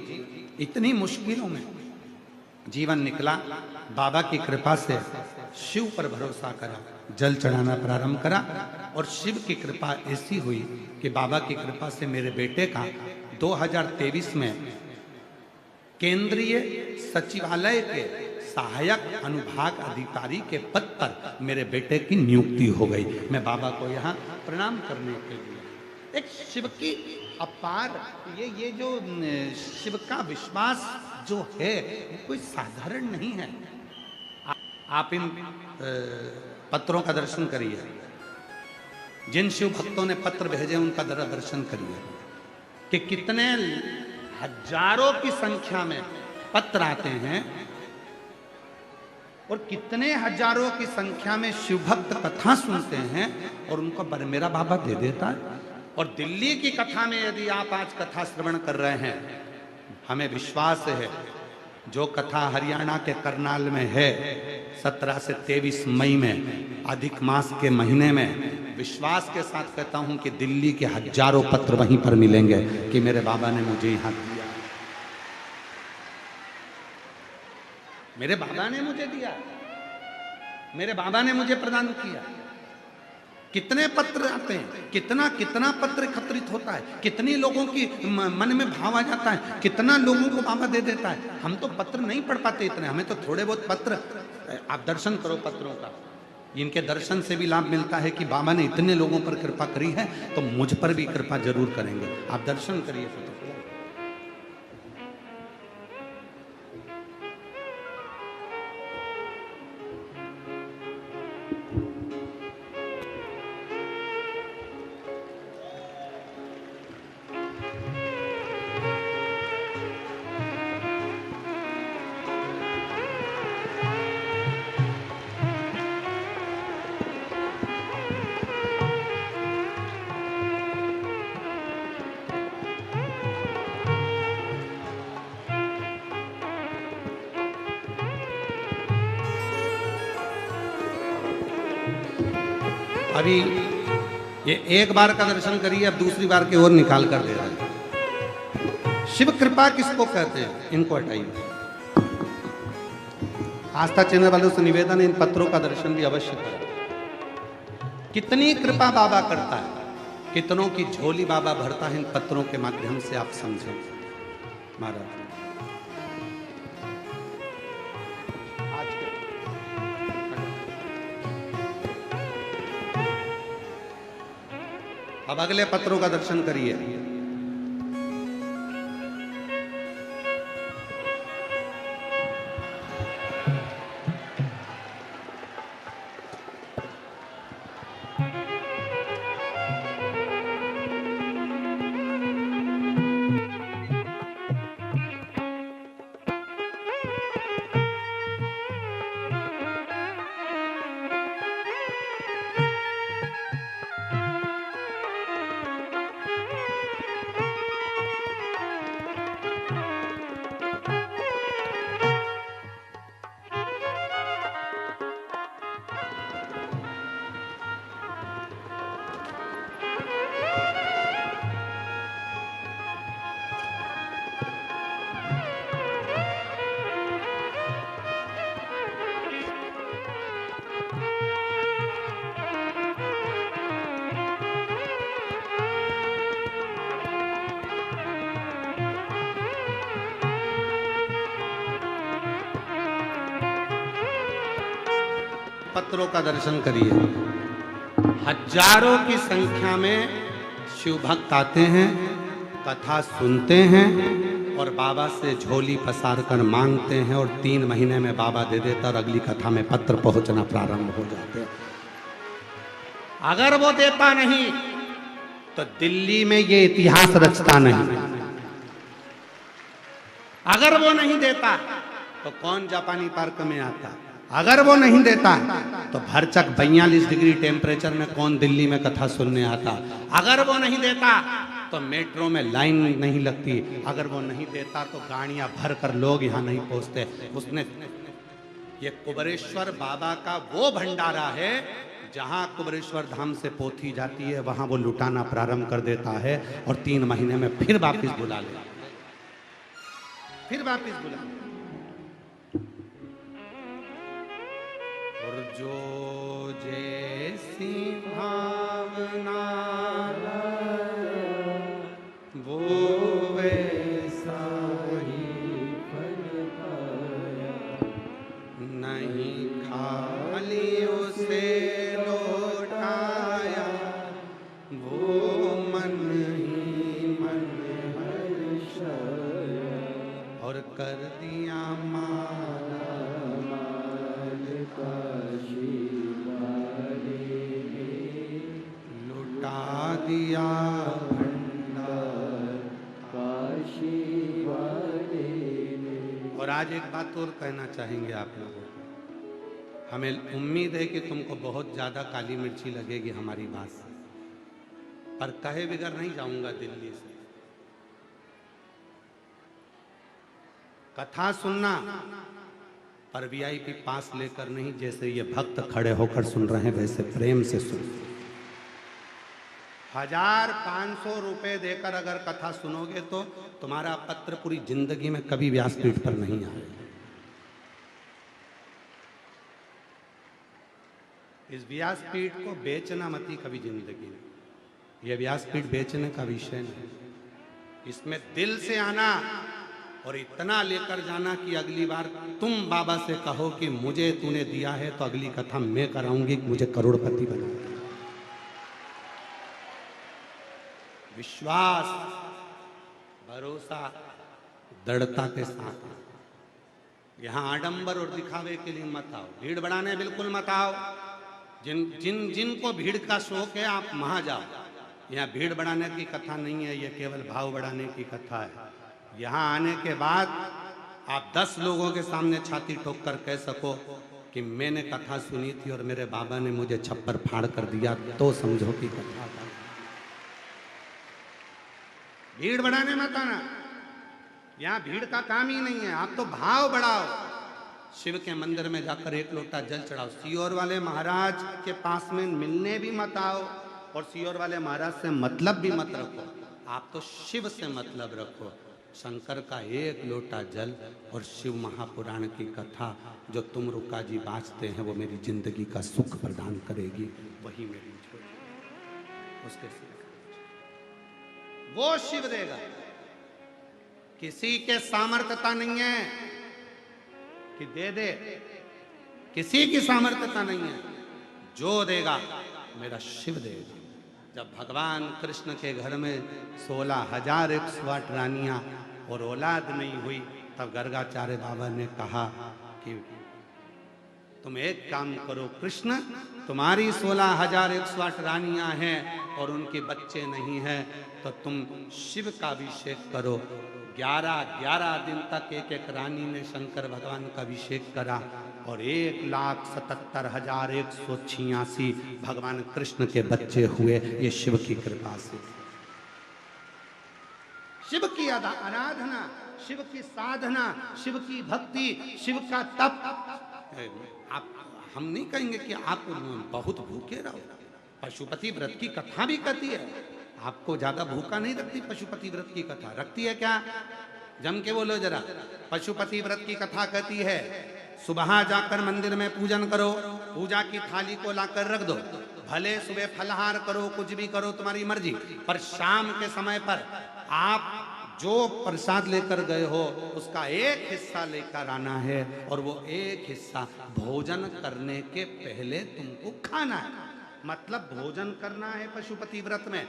इतनी मुश्किलों में जीवन निकला, बाबा की कृपा से शिव पर भरोसा करा, जल चढ़ाना प्रारंभ करा और शिव की कृपा ऐसी हुई कि बाबा की कृपा से मेरे बेटे का 2023 में केंद्रीय सचिवालय के सहायक अनुभाग अधिकारी के पद पर मेरे बेटे की नियुक्ति हो गई। मैं बाबा को यहाँ प्रणाम करने के लिए। एक शिव की अपार ये जो शिव का विश्वास जो है कोई साधारण नहीं है। आप इन पत्रों का दर्शन करिए। जिन शिव भक्तों ने पत्र भेजे उनका दर्शन करिए कि कितने हजारों की संख्या में पत्र आते हैं और कितने हजारों की संख्या में शिव भक्त कथा सुनते हैं और उनको मेरा बाबा दे देता है। और दिल्ली की कथा में यदि आप आज कथा श्रवण कर रहे हैं, हमें विश्वास है जो कथा हरियाणा के करनाल में है 17 से 23 मई में अधिक मास के महीने में, विश्वास के साथ कहता हूं कि दिल्ली के हजारों पत्र वहीं पर मिलेंगे कि मेरे बाबा ने मुझे यहां दिया, मेरे बाबा ने मुझे दिया, मेरे बाबा ने मुझे प्रदान किया। कितने पत्र आते हैं, कितना कितना पत्र एकत्रित होता है, कितनी लोगों की मन में भाव आ जाता है, कितना लोगों को बाबा दे देता है। हम तो पत्र नहीं पढ़ पाते इतने, हमें तो थोड़े बहुत पत्र, आप दर्शन करो पत्रों का, इनके दर्शन से भी लाभ मिलता है कि बाबा ने इतने लोगों पर कृपा करी है तो मुझ पर भी कृपा जरूर करेंगे। आप दर्शन करिए पत्र। अभी ये एक बार का दर्शन करिए, अब दूसरी बार की ओर निकाल कर दे रहा है। शिव कृपा किसको कहते हैं, इनको हटाइए। आस्था चैनल वालों से निवेदन है इन पत्रों का दर्शन भी अवश्य करें। कितनी कृपा बाबा करता है, कितनों की झोली बाबा भरता है इन पत्रों के माध्यम से, आप समझें महाराज। अब अगले पत्रों का दर्शन करिए। पत्रों का दर्शन करिए। हजारों की संख्या में शिव भक्त आते हैं, कथा सुनते हैं और बाबा से झोली पसार कर मांगते हैं और 3 महीने में बाबा दे देता और अगली कथा में पत्र पहुंचना प्रारंभ हो जाते हैं। अगर वो देता नहीं तो दिल्ली में ये इतिहास रचता नहीं। अगर वो नहीं देता तो कौन जापानी पार्क में आता। अगर वो नहीं देता तो भरचक 42 डिग्री टेम्परेचर में कौन दिल्ली में कथा सुनने आता। अगर वो नहीं देता तो मेट्रो में लाइन नहीं लगती। अगर वो नहीं देता तो गाड़ियां भर कर लोग यहाँ नहीं पहुंचते। उसने ये कुबरेश्वर बाबा का वो भंडारा है जहां कुबरेश्वर धाम से पोथी जाती है, वहां वो लुटाना प्रारंभ कर देता है और 3 महीने में फिर वापिस बुला ले, फिर वापिस बुला ले। और जो जैसी भावना वो वैसा ही फल पाया, नहीं खाली उसे लौटाया, वो मन ही मन हर्षाया और कर दिया दिया भंडार काशी वाले। और आज एक बात और कहना चाहेंगे आप लोगों को। हमें उम्मीद है कि तुमको बहुत ज़्यादा काली मिर्ची लगेगी हमारी बात से, पर कहे बिगड़ नहीं जाऊंगा दिल्ली से। कथा सुनना पर वीआईपी पास लेकर नहीं, जैसे ये भक्त खड़े होकर सुन रहे हैं वैसे प्रेम से सुन। 1500 रुपए देकर अगर कथा सुनोगे तो तुम्हारा पत्र पूरी जिंदगी में कभी व्यासपीठ पर नहीं आएगा। इस व्यासपीठ को बेचना मती कभी जिंदगी में। यह व्यासपीठ बेचने का विषय नहीं, इसमें दिल से आना और इतना लेकर जाना कि अगली बार तुम बाबा से कहो कि मुझे तूने दिया है तो अगली कथा मैं कराऊंगी, मुझे करोड़पति बनाऊंगी। विश्वास, भरोसा, दृढ़ता के साथ। यहां आडंबर और दिखावे के लिए मत आओ, भीड़ बढ़ाने बिल्कुल मत आओ। जिनको भीड़ का शौक है आप वहां जाओ। यहाँ भीड़ बढ़ाने की कथा नहीं है, यह केवल भाव बढ़ाने की कथा है। यहाँ आने के बाद आप 10 लोगों के सामने छाती ठोक कर कह सको कि मैंने कथा सुनी थी और मेरे बाबा ने मुझे छप्पर फाड़ कर दिया, तो समझो कि कथा था। भीड़ बढ़ाने मत आना, यहाँ भीड़ का काम ही नहीं है। आप तो भाव बढ़ाओ। शिव के मंदिर में जाकर 1 लोटा जल चढ़ाओ। सीहोर वाले महाराज के पास में मिलने भी मत आओ और सीहोर वाले महाराज से मतलब भी मत रखो। आप तो शिव से मतलब रखो। शंकर का 1 लोटा जल और शिव महापुराण की कथा जो तुम रुका जी बाँचते हैं वो मेरी जिंदगी का सुख प्रदान करेगी, वही मेरी छोटी। उसके वो शिव देगा। किसी के सामर्थ्यता नहीं है कि दे दे, किसी की सामर्थ्यता नहीं है। जो देगा मेरा शिव देगा। जब भगवान कृष्ण के घर में 16,108 रानियां और औलाद नहीं हुई, तब गर्गाचार्य बाबा ने कहा कि तुम एक काम करो कृष्ण, तुम्हारी 16,108 रानियां हैं और उनके बच्चे नहीं हैं, तो तुम शिव का अभिषेक करो। 11 दिन तक एक रानी ने शंकर भगवान का अभिषेक करा और 1,77,186 भगवान कृष्ण के बच्चे हुए। ये शिव की कृपा से। शिव की आराधना, शिव की साधना, शिव की भक्ति, शिव का तप। आप हम नहीं कहेंगे कि आप बहुत भूखे रहो। पशुपति व्रत की कथा भी कहती है, आपको ज्यादा भूखा नहीं रखती। पशुपति व्रत की कथा रखती है क्या? जम के बोलो जरा। पशुपति व्रत की कथा कहती है सुबह जाकर मंदिर में पूजन करो, पूजा की थाली को लाकर रख दो, भले सुबह फलहार करो, कुछ भी करो तुम्हारी मर्जी, पर शाम के समय पर आप जो प्रसाद लेकर गए हो उसका एक हिस्सा लेकर आना है और वो एक हिस्सा भोजन करने के पहले तुमको खाना है। मतलब भोजन करना है पशुपति व्रत में।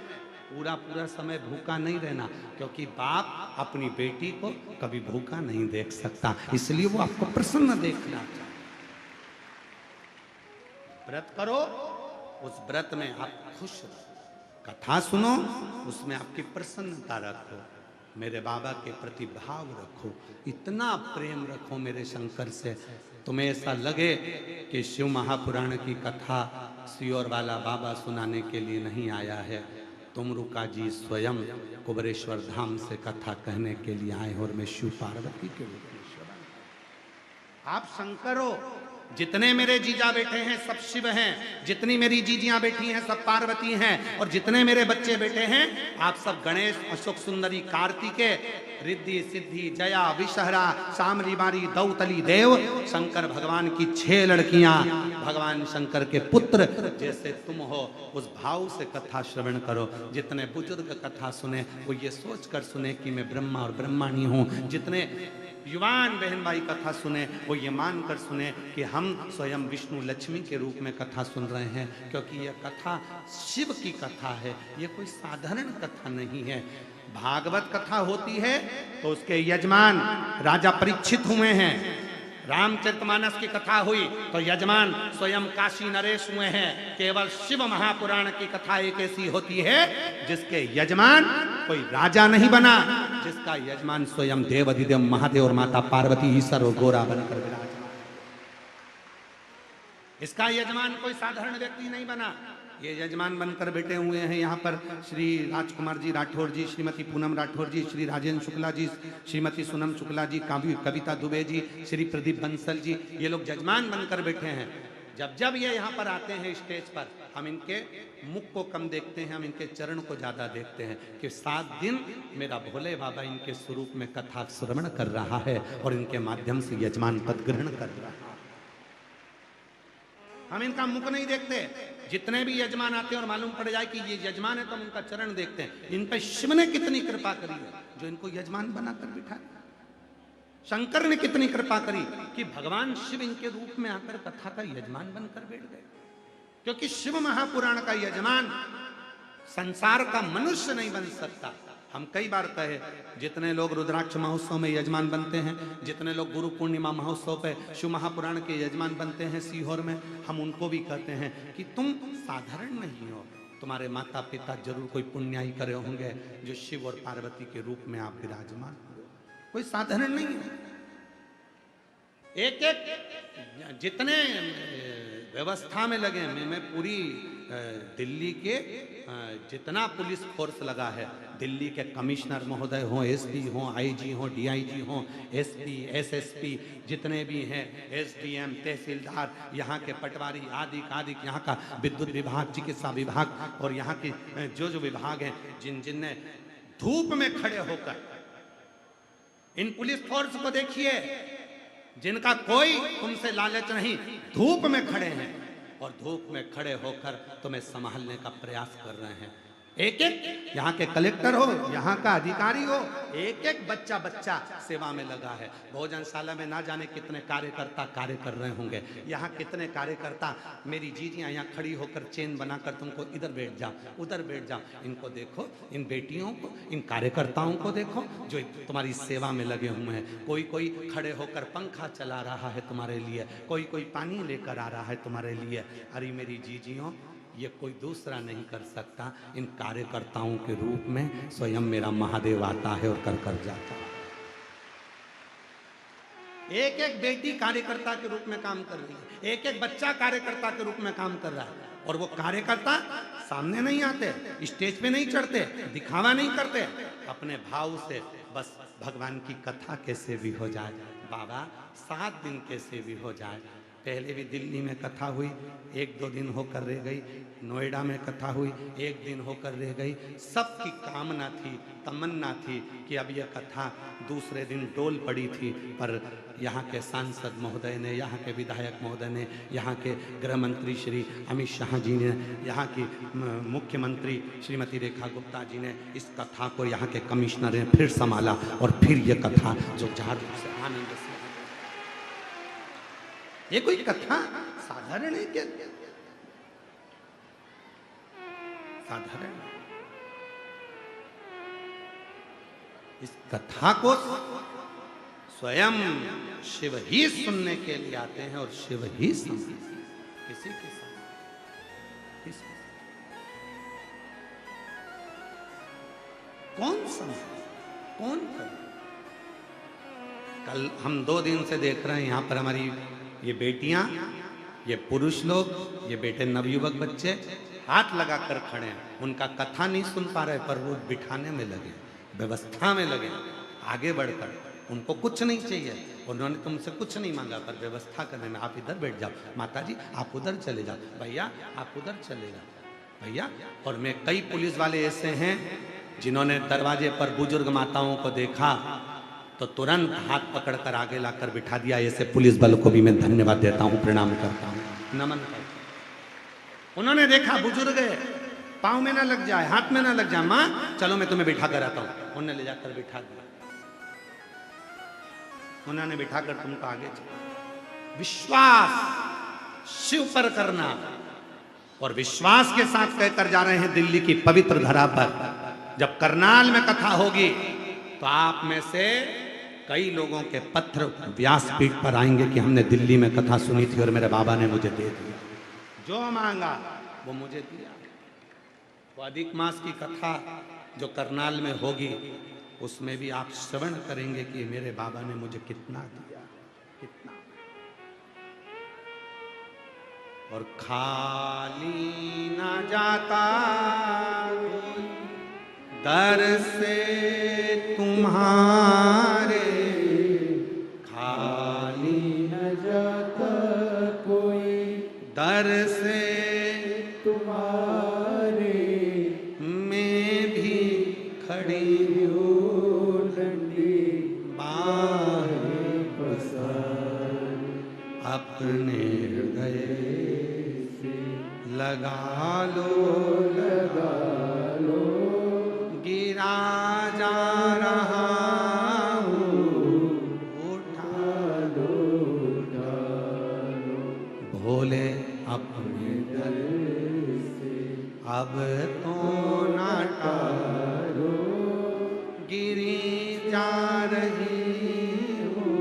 पूरा समय भूखा नहीं रहना, क्योंकि बाप अपनी बेटी को कभी भूखा नहीं देख सकता, इसलिए वो आपको प्रसन्न देखना चाहता। व्रत करो, उस व्रत में आप खुश रहो। कथा सुनो, उसमें आपकी प्रसन्नता रखो। मेरे बाबा के प्रति भाव रखो, इतना प्रेम रखो मेरे शंकर से, तुम्हें ऐसा लगे कि शिव महापुराण की कथा सीहोर वाला बाबा सुनाने के लिए नहीं आया है। तुम रुका जी स्वयं कुबरेश्वर धाम से कथा कहने के लिए आए और मैं शिव पार्वती के रूप में शिव। आप शंकर हो। जितने मेरे जीजा बैठे हैं सब शिव हैं, जितनी मेरी जीजियां बैठी हैं सब पार्वती हैं, और जितने मेरे बच्चे बैठे हैं आप सब गणेश, अशोक सुंदरी, कार्तिकेय, रिद्धि, सिद्धि, जया, विषहरा, शामली बारी, दौतली देव, शंकर भगवान की 6 लड़कियां, भगवान शंकर के पुत्र जैसे तुम हो। उस भाव से कथा श्रवण करो। जितने बुजुर्ग कथा सुने वो ये सोच कर सुने कि मैं ब्रह्मा और ब्रह्माणी हूँ। जितने युवान बहन भाई कथा सुने वो ये मानकर सुने कि हम स्वयं विष्णु लक्ष्मी के रूप में कथा सुन रहे हैं, क्योंकि यह कथा शिव की कथा है, ये कोई साधारण कथा नहीं है। भागवत कथा होती है तो उसके यजमान राजा परीक्षित हुए हैं। रामचरितमानस की कथा हुई तो यजमान स्वयं काशी नरेश हुए हैं। केवल शिव महापुराण की कथा एक ऐसी होती है जिसके यजमान कोई राजा नहीं बना, जिसका यजमान स्वयं देवाधिदेव महादेव और माता पार्वती ईश्वर और गोरा बनकर विराजमान। इसका यजमान कोई साधारण व्यक्ति नहीं बना, ये यजमान बनकर बैठे हुए हैं यहाँ पर श्री राजकुमार जी राठौर जी, श्रीमती पूनम राठौर जी, श्री राजेंद्र शुक्ला जी, श्रीमती सोनम शुक्ला जी, कविता दुबे जी, श्री प्रदीप बंसल जी, ये लोग यजमान बनकर बैठे हैं। जब जब ये यहाँ पर आते हैं स्टेज पर, हम इनके मुख को कम देखते हैं, हम इनके चरण को ज्यादा देखते हैं कि 7 दिन मेरा भोले बाबा इनके स्वरूप में कथा श्रवण कर रहा है और इनके माध्यम से यजमान पद ग्रहण कर रहा है। हम इनका मुख नहीं देखते, जितने भी यजमान आते हैं और मालूम पड़ जाए कि ये यजमान है तो हम इनका चरण देखते हैं। इन पर शिव ने कितनी कृपा करी है जो इनको यजमान बनाकर बिठाया। शंकर ने कितनी कृपा करी कि भगवान शिव इनके रूप में आकर कथा का यजमान बनकर बैठ गए। क्योंकि शिव महापुराण का यजमान संसार का मनुष्य नहीं बन सकता। हम कई बार कहे, जितने लोग रुद्राक्ष महोत्सव में यजमान बनते हैं, जितने लोग गुरु पूर्णिमा महोत्सव पे शिव महापुराण के यजमान बनते हैं सीहोर में, हम उनको भी कहते हैं कि तुम साधारण नहीं हो, तुम्हारे माता पिता जरूर कोई पुण्याई करे होंगे जो शिव और पार्वती के रूप में आप विराजमान हो, कोई साधारण नहीं है। एक एक जितने व्यवस्था में लगे, मैं पूरी दिल्ली के जितना पुलिस फोर्स लगा है, दिल्ली के कमिश्नर महोदय हों, एसपी हों, आईजी हों, डीआईजी हों, एसपी, एसएसपी जितने भी हैं, एसडीएम, तहसीलदार, यहाँ के पटवारी आदि आदि, यहाँ का विद्युत विभाग, चिकित्सा विभाग और यहाँ के जो विभाग हैं, जिनने धूप में खड़े होकर इन पुलिस फोर्स को देखिए, जिनका कोई तुमसे लालच नहीं, धूप में खड़े हैं और धूप में खड़े होकर तुम्हें संभालने का प्रयास कर रहे हैं। एक एक यहाँ के कलेक्टर हो, यहाँ का अधिकारी हो, एक एक बच्चा बच्चा सेवा में लगा है। भोजनशाला में ना जाने कितने कार्यकर्ता कार्य कर रहे होंगे, यहाँ कितने कार्यकर्ता, मेरी जीजियाँ यहाँ खड़ी होकर चेन बनाकर तुमको इधर बैठ जाओ, उधर बैठ जाओ। इनको देखो, इन बेटियों को, इन कार्यकर्ताओं को देखो जो तुम्हारी सेवा में लगे हुए हैं। कोई कोई खड़े होकर पंखा चला रहा है तुम्हारे लिए, कोई कोई पानी लेकर आ रहा है तुम्हारे लिए। अरे मेरी जीजियों, ये कोई दूसरा नहीं कर सकता, इन कार्यकर्ताओं के रूप में स्वयं मेरा महादेव आता है और कर कर जाता है। एक एक बेटी कार्यकर्ता के रूप में काम कर रही है, एक एक बच्चा कार्यकर्ता के रूप में काम कर रहा है। और वो कार्यकर्ता सामने नहीं आते, स्टेज पे नहीं चढ़ते, दिखावा नहीं करते, अपने भाव से बस भगवान की कथा कैसे भी हो जाए, बाबा 7 दिन कैसे भी हो जाए। पहले भी दिल्ली में कथा हुई, 1-2 दिन होकर रह गई, नोएडा में कथा हुई, 1 दिन होकर रह गई। सबकी कामना थी, तमन्ना थी कि अब यह कथा दूसरे दिन डोल पड़ी थी, पर यहाँ के सांसद महोदय ने, यहाँ के विधायक महोदय ने, यहाँ के गृह मंत्री श्री अमित शाह जी ने, यहाँ की मुख्यमंत्री श्रीमती रेखा गुप्ता जी ने इस कथा को, यहाँ के कमिश्नर ने फिर संभाला और फिर यह कथा जो झारखंड से आनंद से, ये कोई कथा साधारण है क्या? साधारण। इस कथा को स्वयं शिव ही सुनने के लिए आते हैं और शिव ही सुनते हैं, किसी के साथ कौन समझ, कौन करे? कल हम 2 दिन से देख रहे हैं यहाँ पर हमारी ये बेटियां, ये पुरुष लोग, ये बेटे नवयुवक बच्चे हाथ लगाकर खड़े हैं। उनका कथा नहीं सुन पा रहे, पर वो बिठाने में लगे, व्यवस्था में लगे, आगे बढ़कर। उनको कुछ नहीं चाहिए, उन्होंने तुमसे कुछ नहीं मांगा, पर व्यवस्था करने में आप इधर बैठ जाओ, माता जी आप उधर चले जाओ, भैया आप उधर चले जाओ, भैया। और मैं कई पुलिस वाले ऐसे हैं जिन्होंने दरवाजे पर बुजुर्ग माताओं को देखा तो तुरंत हाथ पकड़कर आगे लाकर बिठा दिया। ऐसे पुलिस बल को भी मैं धन्यवाद देता हूं, प्रणाम करता हूं, नमन करता हूं। उन्होंने देखा बुजुर्ग पाँव में ना लग जाए, हाथ में ना लग जाए, माँ चलो मैं तुम्हें बिठा कर आता हूं। उन्होंने ले जाकर बिठा दिया, उन्होंने बिठाकर तुमको आगे चला। विश्वास शिव पर करना, और विश्वास के साथ कहकर जा रहे हैं दिल्ली की पवित्र धरा पर। जब करनाल में कथा होगी तो आप में से कई लोगों के पत्र व्यासपीठ पर आएंगे कि हमने दिल्ली में कथा सुनी थी और मेरे बाबा ने मुझे दे दिया, जो मांगा वो मुझे दिया। वो अधिक मास की कथा जो करनाल में होगी, उसमें भी आप श्रवण करेंगे कि मेरे बाबा ने मुझे कितना दिया, कितना। और खाली ना जाता दर से तुम्हारे, खाली न जाता कोई दर से तुम्हारे, मैं भी खड़ी हो डंडी बाहें पसार, अपने हृदय से लगा लो, लगा लो, गिरा जा रहा हूँ, उठा लो, उठा लो, भोले अपने दर से अब तो ना टालो, गिरी जा रही हूँ,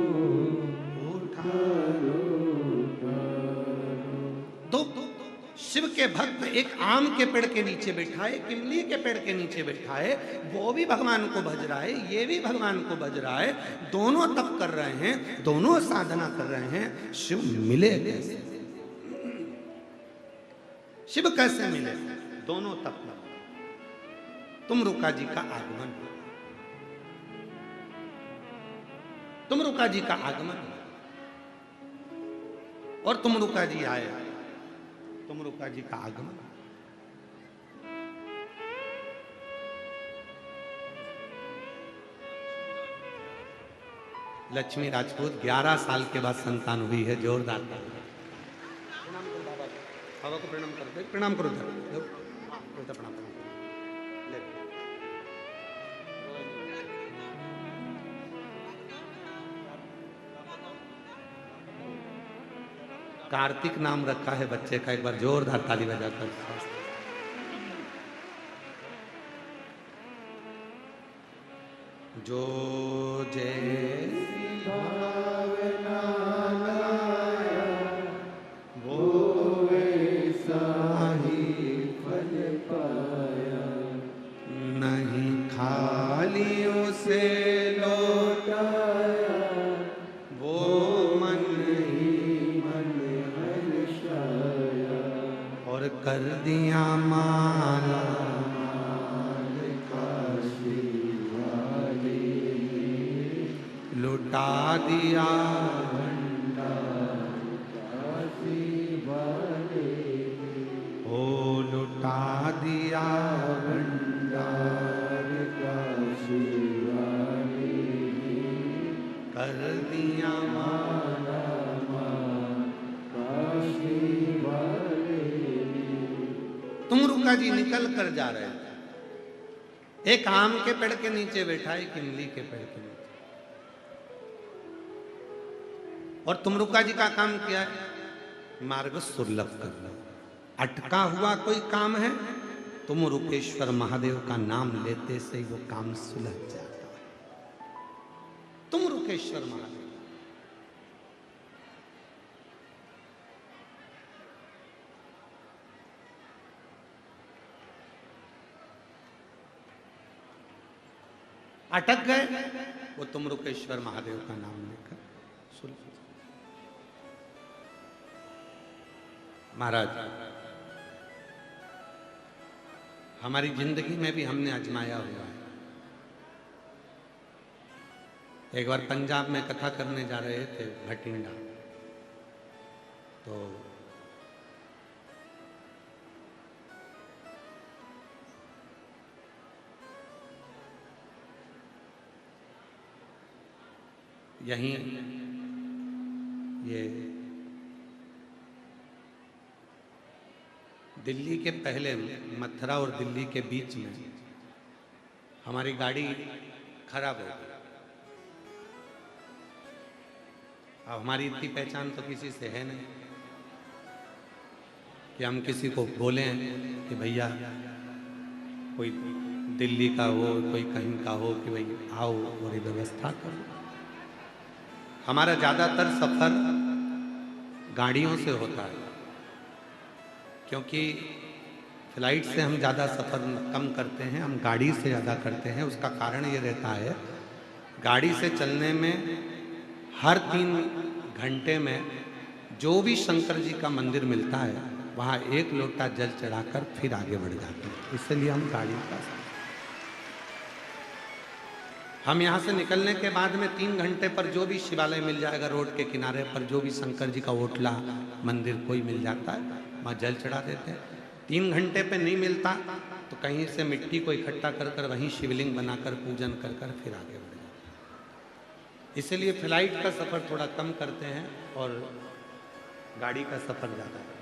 उठा तो शिव के भक्त एक आम के पेड़ के नीचे बैठा है, इमली के पेड़ के नीचे बैठा है, वो भी भगवान को भज रहा है, ये भी भगवान को भज रहा है, दोनों तप कर रहे हैं, दोनों साधना कर रहे हैं। शिव मिले कैसे? शिव कैसे मिले? दोनों तप कर, तुमरुका जी का आगमन, तुमरुका जी का आगमन, और तुमरुका जी आए, तुमरुका जी का आगमन। लक्ष्मी राजपूत 11 साल के बाद संतान हुई है, जोरदार प्रणाम करो बाबा, बाबा को प्रणाम करो, प्रणाम करो, प्रणाम करो। कार्तिक नाम रखा है बच्चे का, एक बार जोरदार ताली बजाकर। जो जैसी भावना लाया, वो वैसा ही फल पाया, नहीं खाली उसे लौटाया, वो मन ही मन हर्षाया, और कर दिया माला, काशी वाले लुटा दिया भंडार, काशी वाले ओ लुटा दिया भंडार, काशी वाले कर दिया माला माँ, काशी वाले। तुमरुका जी निकल कर जा रहे थे, एक आम के पेड़ के नीचे बैठा है, एक इमली के पेड़ के नीचे, और तुमरुका जी का काम क्या है? मार्ग सुलभ करना। अटका हुआ कोई काम है, तुमरुकेश्वर महादेव का नाम लेते से ही वो काम सुलझ जाता है। तुमरुकेश्वर महादेव, अटक गए, वो तुमरुकेश्वर महादेव का नाम लेकर सुलझ। महाराज, हमारी जिंदगी में भी हमने आजमाया हुआ है। एक बार पंजाब में कथा करने जा रहे थे भटिंडा, तो यहीं ये दिल्ली के पहले मथुरा और दिल्ली के बीच में हमारी गाड़ी खराब हो गई। अब हमारी इतनी पहचान तो किसी से है नहीं कि हम किसी को बोलें कि भैया कोई दिल्ली का हो, कोई कहीं का हो, कि भाई आओ और व्यवस्था करो। हमारा ज़्यादातर सफ़र गाड़ियों से होता है, क्योंकि फ्लाइट से हम ज़्यादा सफ़र कम करते हैं, हम गाड़ी से ज़्यादा करते हैं। उसका कारण ये रहता है, गाड़ी से चलने में हर 3 घंटे में जो भी शंकर जी का मंदिर मिलता है वहाँ एक लोटा जल चढ़ाकर फिर आगे बढ़ जाते हैं। इसलिए हम गाड़ी का हम यहाँ से निकलने के बाद में 3 घंटे पर जो भी शिवालय मिल जाएगा, रोड के किनारे पर जो भी शंकर जी का ओटला मंदिर कोई मिल जाता है, वहाँ जल चढ़ा देते हैं। 3 घंटे पे नहीं मिलता तो कहीं से मिट्टी को इकट्ठा कर कर वहीं शिवलिंग बनाकर पूजन कर कर फिर आगे बढ़ जाते हैं। इसीलिए फ्लाइट का सफ़र थोड़ा कम करते हैं और गाड़ी का सफ़र ज़्यादा है।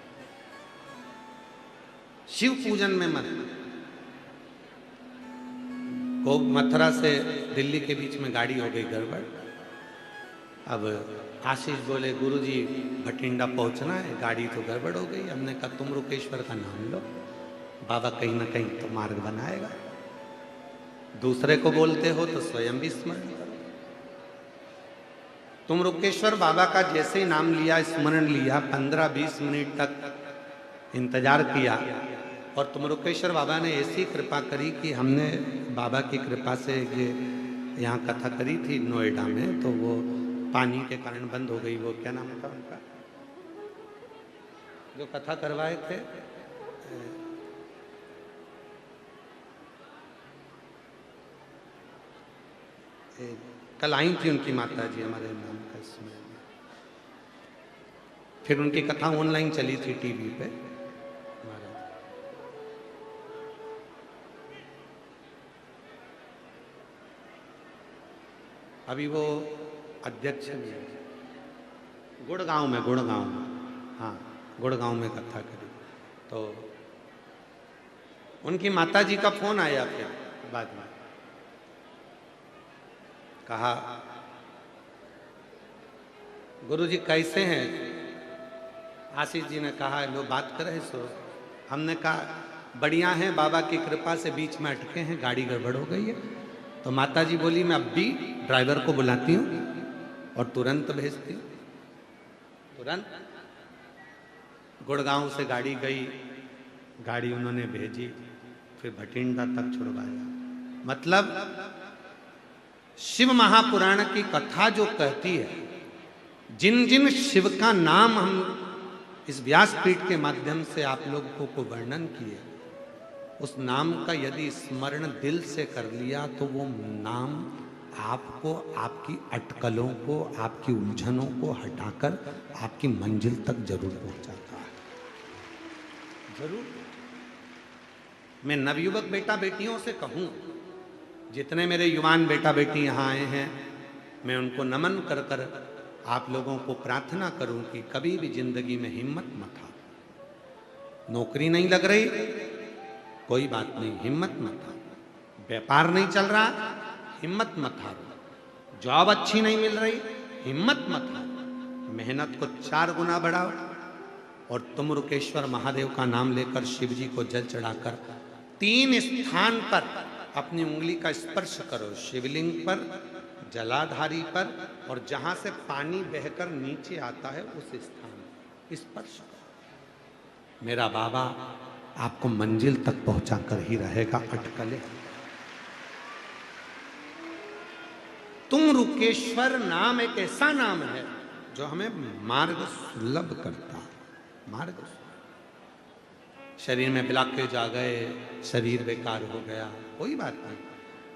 शिव पूजन में मन को मथुरा से दिल्ली के बीच में गाड़ी हो गई गड़बड़। अब आशीष बोले गुरुजी भटिंडा पहुंचना है, गाड़ी तो गड़बड़ हो गई। हमने कहा तुम रुकेश्वर का नाम लो, बाबा कहीं ना कहीं तो मार्ग बनाएगा। दूसरे को बोलते हो तो स्वयं भी स्मरण करो। तुम रुकेश्वर बाबा का जैसे ही नाम लिया, स्मरण लिया, 15-20 मिनट तक इंतजार किया और तुम रुकेश्वर बाबा ने ऐसी कृपा करी कि हमने बाबा की कृपा से ये यहाँ कथा करी थी नोएडा में, तो वो पानी के कारण बंद हो गई। वो क्या नाम था उनका जो कथा करवाए थे? कल आई थी उनकी माता जी, हमारे नाम का इसमें। फिर उनकी कथा ऑनलाइन चली थी टीवी पे। अभी वो अध्यक्ष भी गुड़गांव में, हाँ गुड़गांव में कथा करी तो उनकी माता जी का फोन आया। फिर बाद में कहा गुरुजी कैसे हैं? आशीष जी ने कहा लो बात करे सो। हमने कहा बढ़िया हैं, बाबा की कृपा से बीच में अटके हैं, गाड़ी गड़बड़ हो गई है। तो माता जी बोली मैं अब भी ड्राइवर को बुलाती हूँ और तुरंत भेजती हूँ। तुरंत गुड़गांव से गाड़ी गई, गाड़ी उन्होंने भेजी, फिर भटिंडा तक छुड़वाया। मतलब शिव महापुराण की कथा जो कहती है, जिन जिन शिव का नाम हम इस व्यासपीठ के माध्यम से आप लोगों को वर्णन किए, उस नाम का यदि स्मरण दिल से कर लिया तो वो नाम आपको, आपकी अटकलों को, आपकी उलझनों को हटाकर आपकी मंजिल तक जरूर पहुंचाता है। जरूर। मैं नवयुवक बेटा बेटियों से कहूँ, जितने मेरे युवान बेटा बेटी यहाँ आए हैं, मैं उनको नमन कर कर आप लोगों को प्रार्थना करूं कि कभी भी जिंदगी में हिम्मत मत हारो। नौकरी नहीं लग रही, कोई बात नहीं, हिम्मत मत हारो। व्यापार नहीं चल रहा, हिम्मत मत हारो। जॉब अच्छी नहीं मिल रही, हिम्मत मत हारो। मेहनत को 4 गुना बढ़ाओ और तुम रुकेश्वर महादेव का नाम लेकर शिव जी को जल चढ़ाकर 3 स्थान पर अपनी उंगली का स्पर्श करो। शिवलिंग पर, जलाधारी पर और जहां से पानी बहकर नीचे आता है उस स्थान स्पर्श करो। मेरा बाबा आपको मंजिल तक पहुंचा कर ही रहेगा। अटकले तुम रुकेश्वर नाम एक ऐसा नाम है जो हमें मार्ग सुलभ करता है। मार्ग शरीर में ब्लॉकेज आ गए, शरीर बेकार हो गया, कोई बात नहीं,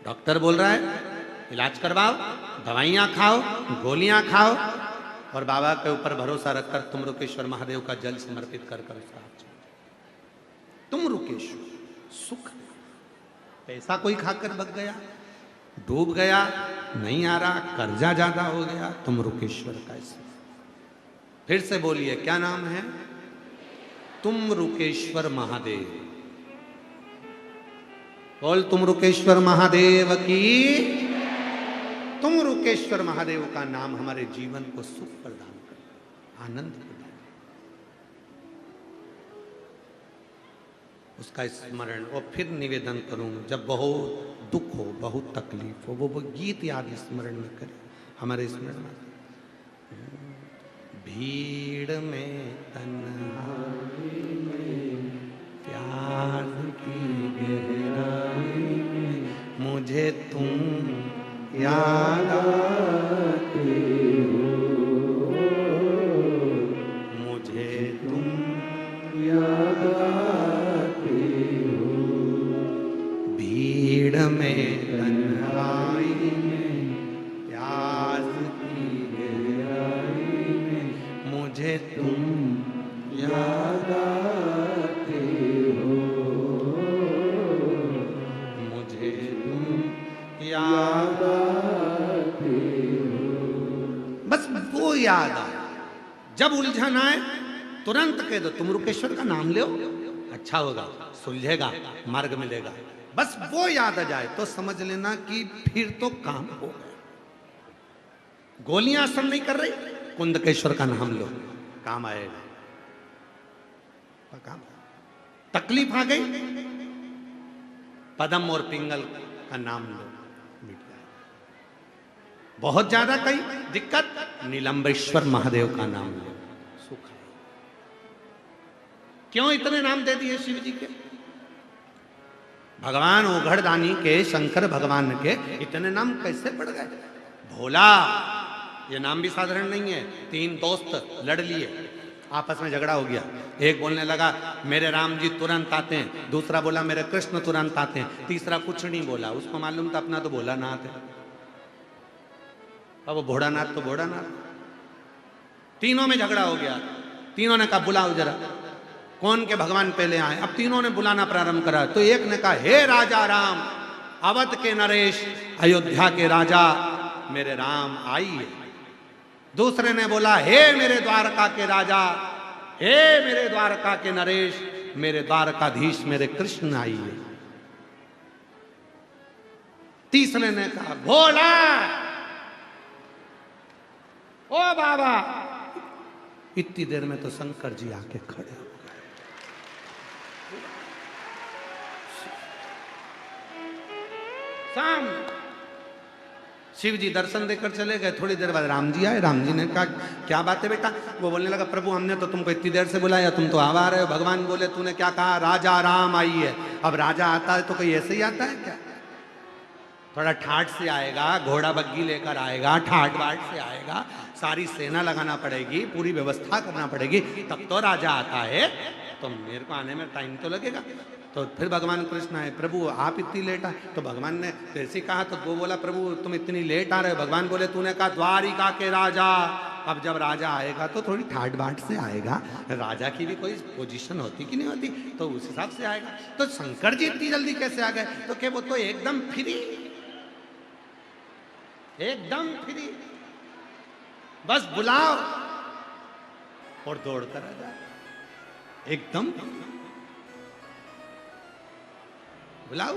डॉक्टर बोल रहा है इलाज करवाओ, दवाइयाँ खाओ, गोलियाँ खाओ और बाबा के ऊपर भरोसा रखकर तुम रुकेश्वर महादेव का जल समर्पित कर कर तुम रुकेश्वर। सुख पैसा कोई खाकर बच गया, डूब गया, नहीं आ रहा, कर्जा ज्यादा हो गया, तुम रुकेश्वर का इसमें। फिर से बोलिए क्या नाम है? तुम रुकेश्वर महादेव। बोल तुम रुकेश्वर महादेव की। तुम रुकेश्वर महादेव का नाम हमारे जीवन को सुख प्रदान कर, आनंद प्रदान, उसका स्मरण। और फिर निवेदन करूं, जब बहुत दुख हो, बहुत तकलीफ हो, वो गीत याद स्मरण में करें, हमारे स्मरण में। भीड़ में तन्हाई में प्यार की गहराई में मुझे तुम याद आते हो, याद आती हो। बस वो याद आए। जब उलझन आए तुरंत कह दो तुम रुकेश्वर का नाम लो, अच्छा होगा, सुलझेगा, मार्ग मिलेगा। बस वो याद आ जाए तो समझ लेना कि फिर तो काम हो गया। गोलियां असर नहीं कर रही, कुंदकेश्वर का नाम लो, काम आएगा। काम तकलीफ आ गई, पदम और पिंगल का नाम लो, मिट जाएगा। बहुत ज्यादा कई दिक्कत, नीलंबेश्वर महादेव का नाम लो, सुख है। क्यों इतने नाम दे दिए शिव जी के? भगवान ओघड़दानी के, शंकर भगवान के इतने नाम कैसे पड़ गए? भोला, ये नाम भी साधारण नहीं है। 3 दोस्त लड़ लिए, आपस में झगड़ा हो गया। एक बोलने लगा मेरे राम जी तुरंत आते हैं, दूसरा बोला मेरे कृष्ण तुरंत आते हैं, तीसरा कुछ नहीं बोला। उसको मालूम था अपना तो भोलानाथ है, अब वो भोड़ानाथ तो भोड़ानाथ। तीनों में झगड़ा हो गया। तीनों ने कहा बुलाओ जरा, कौन के भगवान पहले आए। अब तीनों ने बुलाना प्रारंभ करा तो एक ने कहा हे राजा राम, अवध के नरेश, अयोध्या के राजा मेरे राम आइए। दूसरे ने बोला हे मेरे द्वारका के राजा, हे मेरे द्वारका के नरेश, मेरे द्वारकाधीश मेरे कृष्ण आइए। तीसरे ने कहा भोला, ओ बाबा। इतनी देर में तो शंकर जी आके खड़े हो गए। शाम शिव जी दर्शन देकर चले गए। थोड़ी देर बाद राम जी आए। राम जी ने कहा क्या बात है बेटा? वो बोलने लगा प्रभु हमने तो तुमको इतनी देर से बुलाया, तुम तो आ रहे हो। भगवान बोले तूने क्या कहा? राजा राम आई है। अब राजा आता है तो कोई ऐसे ही आता है क्या? थोड़ा ठाठ से आएगा, घोड़ा बग्गी लेकर आएगा, ठाठ बाट से आएगा, सारी सेना लगाना पड़ेगी, पूरी व्यवस्था करना पड़ेगी, तब तो राजा आता है। तो मेरे को आने में टाइम तो लगेगा। तो फिर भगवान कृष्ण आए, प्रभु आप इतनी लेट आए? तो भगवान ने ऐसे कहा तो वो बोला प्रभु तुम इतनी लेट आ रहे हो। भगवान बोले तूने कहा द्वारिका के राजा। अब जब राजा आएगा तो थोड़ी ठाट बाट से आएगा, राजा की भी कोई पोजीशन होती कि नहीं होती, तो उस हिसाब से आएगा। तो शंकर जी इतनी जल्दी कैसे आ गए? तो क्या वो तो एकदम फ्री, एकदम फ्री, बस बुलाओ और दौड़ कर आ जाए। एकदम बुलाओ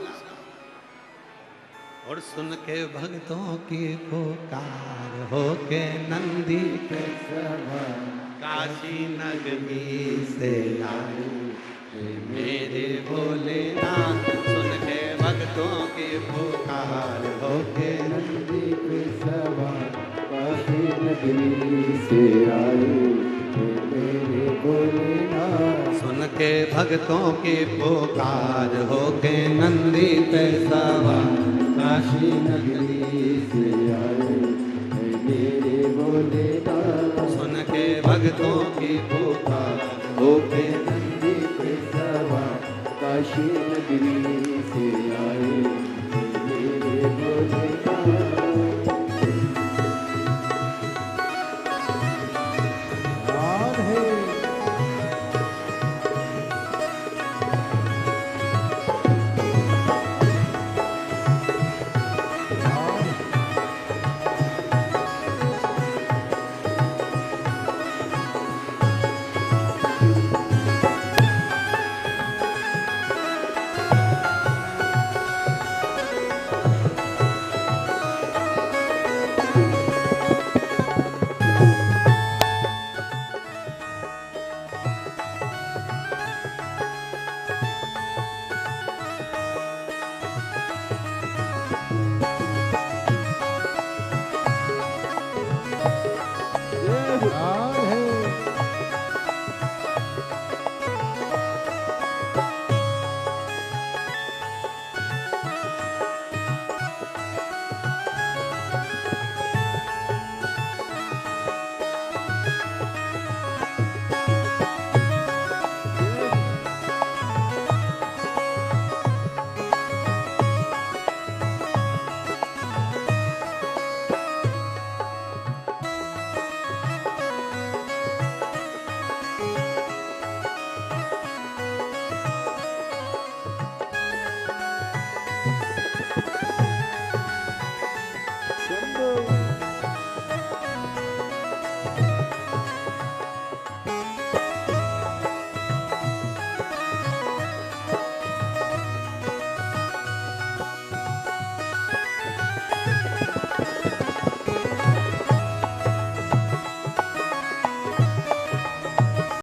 और सुन के भक्तों की पुकार हो के नंदी के सवार काशी नगरी से आए मेरे भोलेनाथ। सुन के भक्तों की पुकार हो के नंदी पे सवार काशी नगरी से आए मेरे भोलेनाथ। सुन के भक्तों की पुकार हो के नंदी पे सवार काशी नगरी से आए मेरे भोलेनाथ। सुन के भक्तों की पुकार हो के नंदी पे सवार काशी